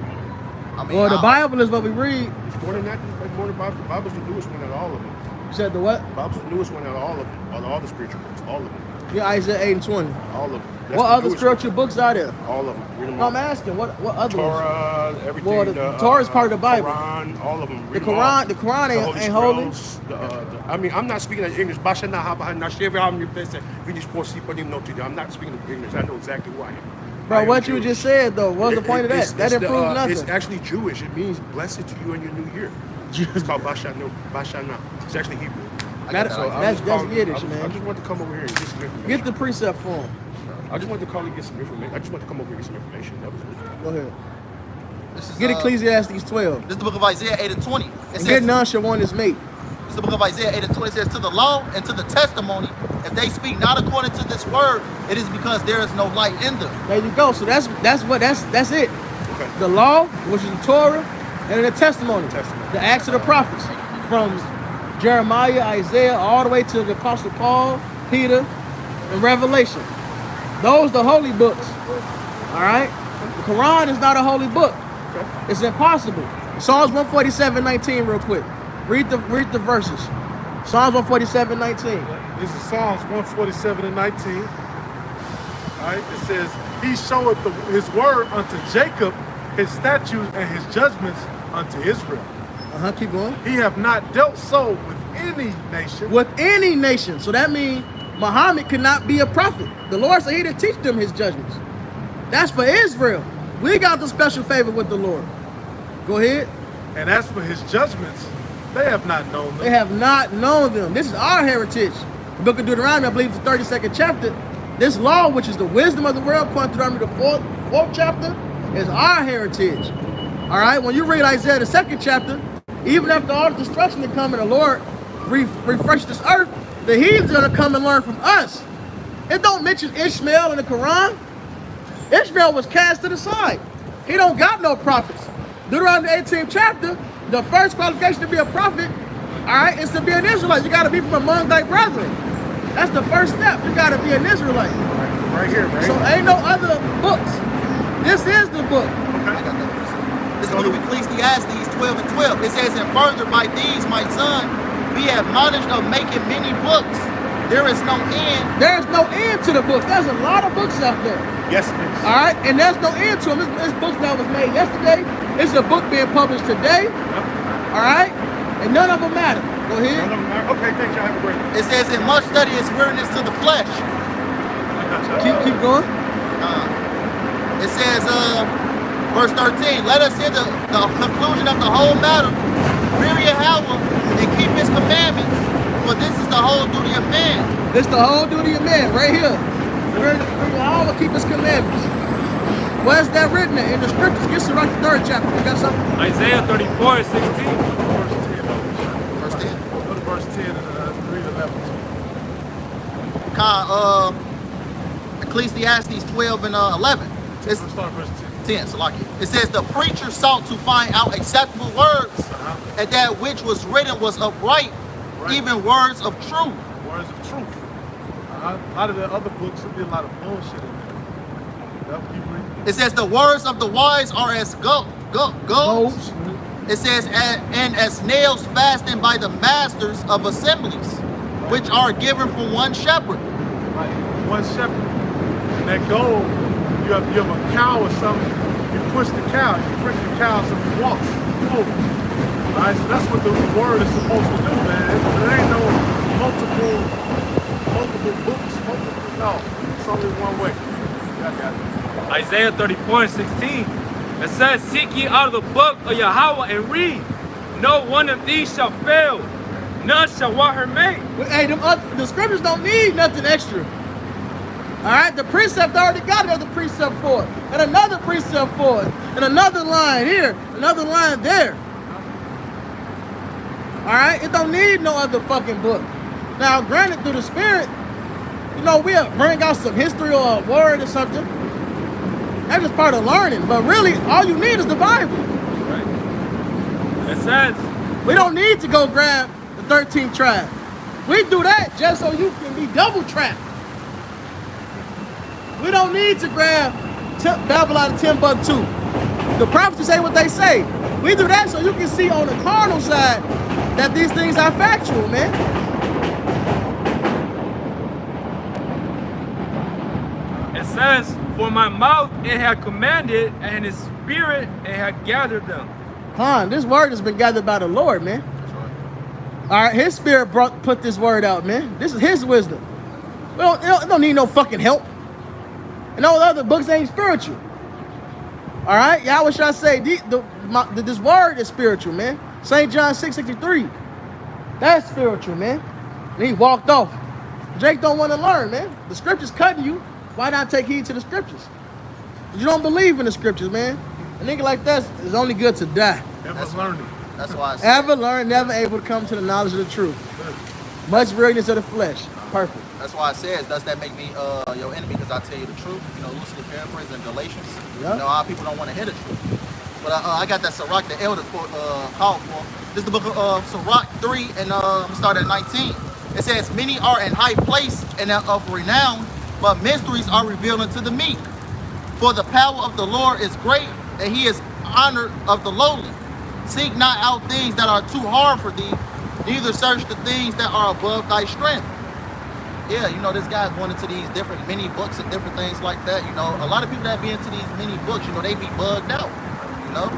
I mean, Well, the Bible is what we read. It's more than that. Like more than Bible. The Bible's the newest one out of all of them. You said the what? The Bible's the newest one out of all of them. All the spiritual books, all of them. Yeah, Isaiah 8 and 20. All of them. That's What the other newest spiritual books are there? one. All of them. Read them No, all. I'm asking, what other ones? Torah, everything. Well, the Torah is part of the Bible. Quran, all of them. The Read them all. Quran ain't holy. I mean, I'm not speaking in English. I'm not speaking in English. I know exactly who I am. Bro, I am what you Jewish. just said, though, what's the point of that? That didn't prove nothing. It's actually Jewish. It means blessed to you in your new year. It's called Bashana. It's actually Hebrew. That's Yiddish, I man. just want to come over here and get some information. Get the precept form. I just wanted to call and get some information. I just wanted to come over and get some information. That was it. Go ahead. This is, Get Ecclesiastes 12. This is the book of Isaiah 8 and 20. It And says, get none shall want his mate. this is the book of Isaiah 8 and 20. It says, to the law and to the testimony, if they speak not according to this word, it is because there is no light in them. There you go. So that's it. Okay. The law, which is the Torah, and the testimony. Testament. The Acts of the Prophets. From Jeremiah, Isaiah, all the way to the Apostle Paul, Peter, and Revelation. Those the holy books. All right? The Quran is not a holy book. It's impossible. Psalms 147:19 real quick. Read the verses. Psalms 147:19. This is Psalms 147 and 19. All right, it says, he showeth his word unto Jacob, his statutes and his judgments unto Israel. Keep going. He have not dealt so with any nation. With any nation. So that means Muhammad could not be a prophet. The Lord said he didn't teach them his judgments. That's for Israel. We got the special favor with the Lord. Go ahead. And as for his judgments, they have not known them. They have not known them. This is our heritage. The book of Deuteronomy, I believe, the 32nd chapter. This law, which is the wisdom of the world, according to Deuteronomy, the fourth chapter, is our heritage. All right? When you read Isaiah, the 2nd chapter, even after all the destruction that come and the Lord refresh this earth, the heathens are going to come and learn from us. It don't mention Ishmael in the Quran. Ishmael was cast to the side. He don't got no prophets. Deuteronomy 18th chapter, the first qualification to be a prophet, all right, is to be an Israelite. You got to be from among thy brethren. That's the first step. You got to be an Israelite. Right here, right? So ain't no other books. This is the book. I got that. This is the book of Ecclesiastes 12 and 12. It says, and further by these, my son, be admonished of making many books. There is no end. There's no end to the books. There's a lot of books out there. Yes, it is. All right, and there's no end to them. This book that was made yesterday. It's a book being published today. All right, and none of them matter. Go ahead. Okay, thank you. Have a great day. It says, in much study is weariness to the flesh. Keep going. It says, verse 13, let us hear the conclusion of the whole matter. Fear Yahweh and keep his commandments, for this is the whole duty of man. This the whole duty of man, right here. Fear Yahweh, keep his commandments. Where's that written in the scriptures? Get to right the 3rd chapter. You got something? Isaiah 34:16. Verse 10. Verse 10. Go to verse 10 and read 11. Ecclesiastes 12 and 11. It's Start verse 10, Salaki. It says, the preacher sought to find out acceptable words, and that which was written was upright, even words of truth. 10. Words of truth. A lot of the other books, there'll be a lot of bullshit in there. That keep reading. It says, the words of the wise are as goads. It says, and as nails fastened by the masters of assemblies, which are given from one shepherd. Right, one shepherd. And that goal, you have a cow or something, you push the cow, you prick the cow so he walks forward. Alright, so that's what the word is supposed to do, man. There ain't no multiple books, no. It's only one way. I got it. Isaiah 34:16. It says, seek ye out of the book of Yahweh and read. No one of these shall fail. None shall want her mate. Hey, the scriptures don't need nothing extra. All right, the precept already got another precept for it, and another precept for it, and another line here, another line there. All right, it don't need no other fucking book. Now, granted, through the Spirit, you know, we'll bring out some history or a word or something. That's just part of learning. But really, all you need is the Bible. Right. It says, We don't need to go grab the 13th tribe. We do that just so you can be double trapped. We don't need to grab Babylon and Timbuktu. The prophets say what they say. We do that so you can see on the carnal side that these things are factual, man. For my mouth it had commanded, and his spirit it had gathered them. This word has been gathered by the Lord, man. All right, his spirit put this word out, man. This is his wisdom. We don't need no fucking help. And all the other books ain't spiritual. All right, y'all, what should I say? This word is spiritual, man. St. John 6:63. That's spiritual, man. And he walked off. Jake don't want to learn, man. The scriptures cutting you. Why not take heed to the scriptures? You don't believe in the scriptures, man. A nigga like that is only good to die. Ever learning. That's why I said, Ever learn, never able to come to the knowledge of the truth. Much brilliance of the flesh. Perfect. that's why I says, does that make me your enemy? Because I tell you the truth. You know, loosely paraphrasing in Galatians. Yep. You know, our people don't want to hear the truth. But I got that Sirach the Elder called for. This is the book of Sirach 3, and I'm going to start at 19. It says, many are in high place and are of renown, but mysteries are revealed unto the meek. For the power of the Lord is great, and he is honored of the lowly. Seek not out things that are too hard for thee, neither search the things that are above thy strength. Yeah, you know, this guy's going into these different mini books and different things like that. You know, a lot of people that be into these mini books, you know, they be bugged out, you know?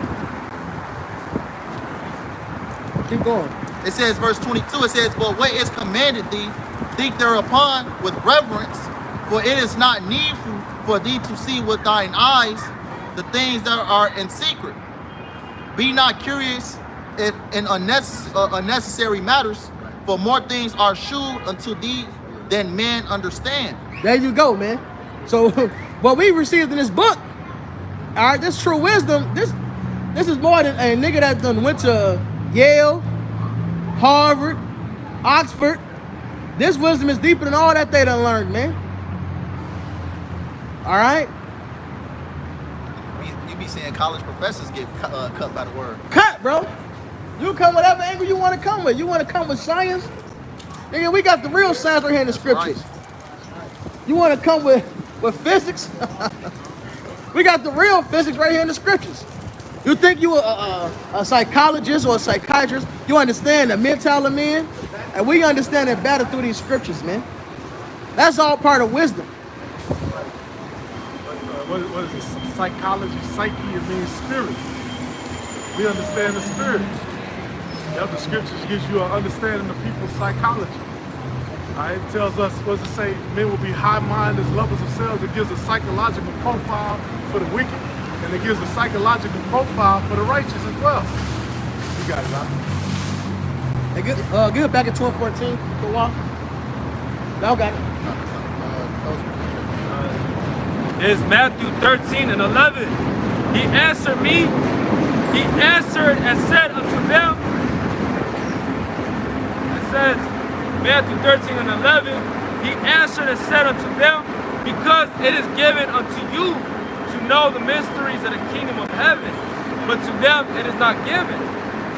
Keep going. It says, verse 22, it says, but what is commanded thee, think thereupon with reverence, for it is not needful for thee to see with thine eyes the things that are in secret. Be not curious in unnecessary matters, for more things are shewed unto thee than men understand. There you go, man. So what we received in this book, all right, this true wisdom, this is more than a nigga that done went to Yale, Harvard, Oxford. This wisdom is deeper than all that they done learned, man. All right? You be seeing college professors get cut by the word. Cut, bro. You come whatever angle you want to come with. You want to come with science? Nigga, we got the real science right here in the scriptures. Right. You want to come with physics? We got the real physics right here in the scriptures. You think you a psychologist or a psychiatrist, you understand the mental of men? And we understand it better through these scriptures, man. That's all part of wisdom. What is it? Psychology, psyche, it means spirit. We understand the spirit. Yeah, the scriptures gives you an understanding of people's psychology. It tells us, what does it say? Men will be high-minded, lovers of selves. It gives a psychological profile for the wicked, and it gives a psychological profile for the righteous as well. You got it, Doc. Hey, give it back in 1214 for a while. Y'all got it. It's Matthew 13 and 11. He answered me. He answered and said unto them. It says, Matthew 13 and 11. He answered and said unto them, because it is given unto you to know the mysteries of the kingdom of heaven, but to them it is not given.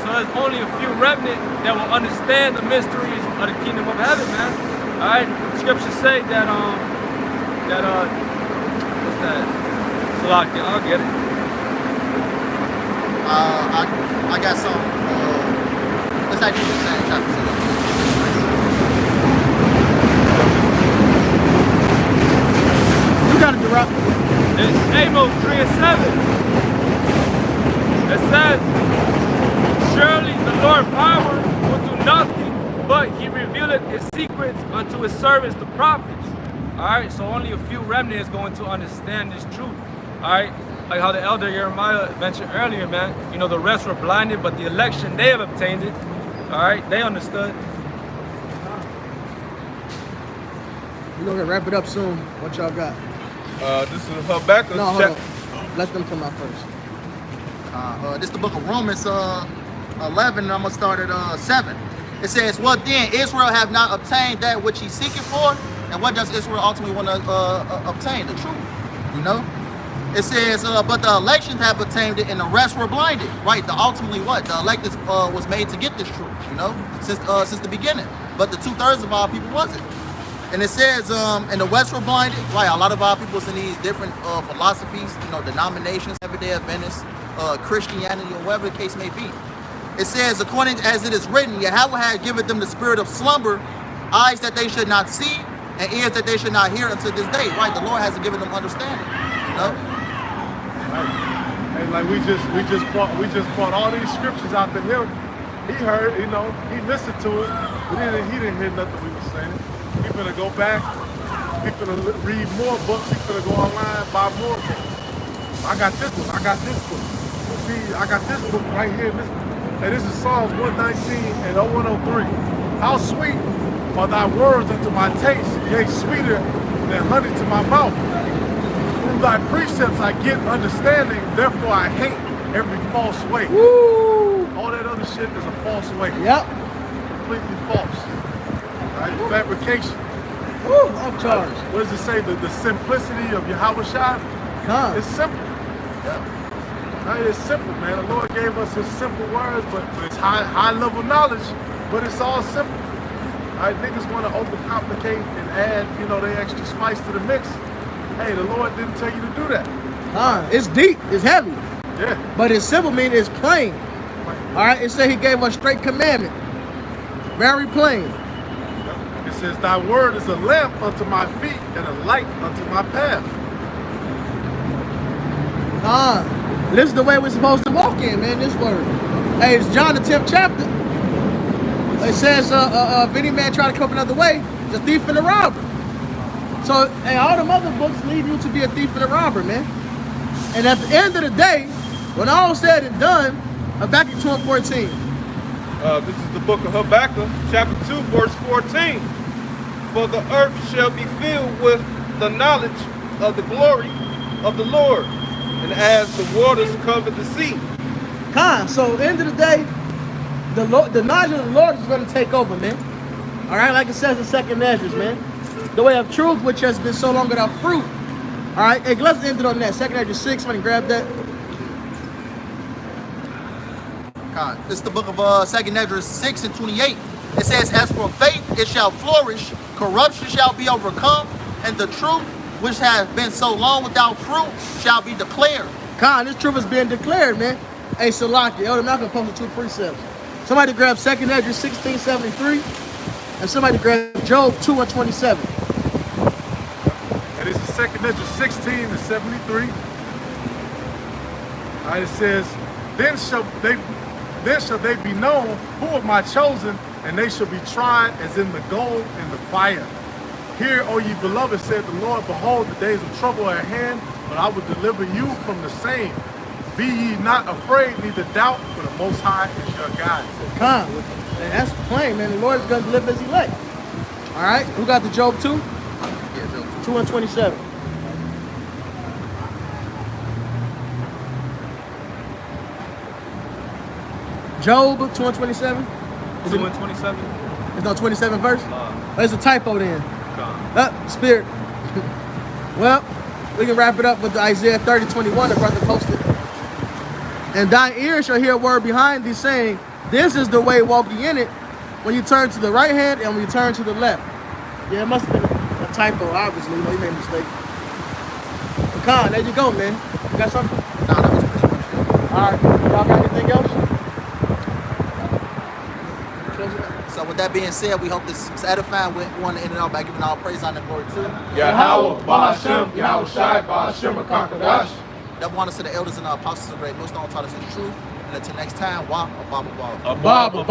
So there's only a few remnant that will understand the mysteries of the kingdom of heaven, man. All right, scriptures say that what's that? Salaki, I'll get it. I got some. Let's actually the same chapter. You got it, Gerard. It's Amos 3 and 7. It says, surely the Lord power will do nothing, but he revealeth his secrets unto his servants, the prophets. Alright, so only a few remnant is going to understand this truth. Alright, like how the elder Jeremiah mentioned earlier, man. You know, the rest were blinded, but the election, they have obtained it. Alright, they understood. We're going to wrap it up soon. What y'all got? This is Habakkuk. No, hold on. Let them come out first. This is the book of Romans 11, and I'm going to start at 7. It says, what then? Israel have not obtained that which he seeketh for? And what does Israel ultimately want to obtain? The truth, you know? It says, but the elections have obtained it, and the rest were blinded. Right? Ultimately what? The elected was made to get this truth, you know, since the beginning. But the 2/3 of our people wasn't. And it says, and the West were blinded. Right? A lot of our people's in these different philosophies, you know, denominations, Everyday Adventists, Christianity, or whatever the case may be. It says, according as it is written, Yahweh had given them the spirit of slumber, eyes that they should not see, and ears that they should not hear until this day. Right? The Lord hasn't given them understanding. You know? And like we just brought all these scriptures out to him. He heard, you know, he listened to it, but he didn't hear nothing we were saying. He finna go back. He finna read more books. He finna go online, buy more books. I got this one. I got this book. See, I got this book right here. This is Psalms 119 and 0103. How sweet are thy words unto my taste, yea, sweeter than honey to my mouth. Through thy precepts I get understanding, therefore I hate every false way. Woo! All that other shit is a false way. Yep. Completely false. Right? Fabrication. Woo! I'm charged. What does it say? The simplicity of Yahweh Shai? Huh. It's simple. Right? It's simple, man. The Lord gave us his simple words, but it's high level knowledge, but it's all simple. Right? Niggas want to overcomplicate and add, you know, they extra spice to the mix. Hey, the Lord didn't tell you to do that. Huh. It's deep. It's heavy. Yeah. But it's simple, meaning it's plain. All right. It said he gave us straight commandment. Very plain. It says, thy word is a lamp unto my feet and a light unto my path. This is the way we're supposed to walk in, man, this word. Hey, it's John the 10th chapter. It says, if any man try to come another way, he's a thief and a robber. So, hey, all them other books lead you to be a thief and a robber, man. And at the end of the day, when all is said and done, Habakkuk 2:14. This is the book of Habakkuk, chapter 2, verse 14. For the earth shall be filled with the knowledge of the glory of the Lord, and as the waters cover the sea. So at the end of the day, the knowledge of the Lord is going to take over, man. All right, like it says in 2nd Ezra, man. The way of truth, which has been so long without fruit. All right, hey, let's end it on that. 2nd Ezra 6, somebody grab that. God, this is the book of 2nd Ezra 6 and 28. It says, as for faith, it shall flourish, corruption shall be overcome, and the truth, which has been so long without fruit, shall be declared. This truth is being declared, man. Hey, Salaki, Elder Malcolm posted 2 precepts. Somebody grab 2nd Ezra 16:73, and somebody grab Job 2:27. And this is 2nd Ezra 16 and 73. All right, it says, then shall they be known who are my chosen, and they shall be tried as in the gold and the fire. Hear, O ye beloved, said the Lord, behold, the days of trouble are at hand, but I will deliver you from the same. Be ye not afraid, neither doubt, for the Most High is your God. Man, that's plain, man. The Lord is going to deliver his elect. All right, who got the Job 2? Yeah, Job 2 and 27. Job 2 and 27. 2 and 27. There's no 27 verse? There's a typo then. Spirit. Well, we can wrap it up with Isaiah 30:21, the brother posted. And thine ears shall hear a word behind thee saying, this is the way, walk ye in it, when you turn to the right hand and when you turn to the left. Yeah, it must have been a typo, obviously. You know, you made a mistake. But there you go, man. You got something? Nah, that was pretty much it. All right. Y'all got anything else? So with that being said, we hope this was edifying. We want to end it out by giving all praise, honor, and glory to Yahweh, Ba'ashem, Yahweh Shai, Ba'ashem, Akakadash. that want us to the elders and the apostles of great millstone taught us the truth. And until next time, Wa, Ababa. Ababa.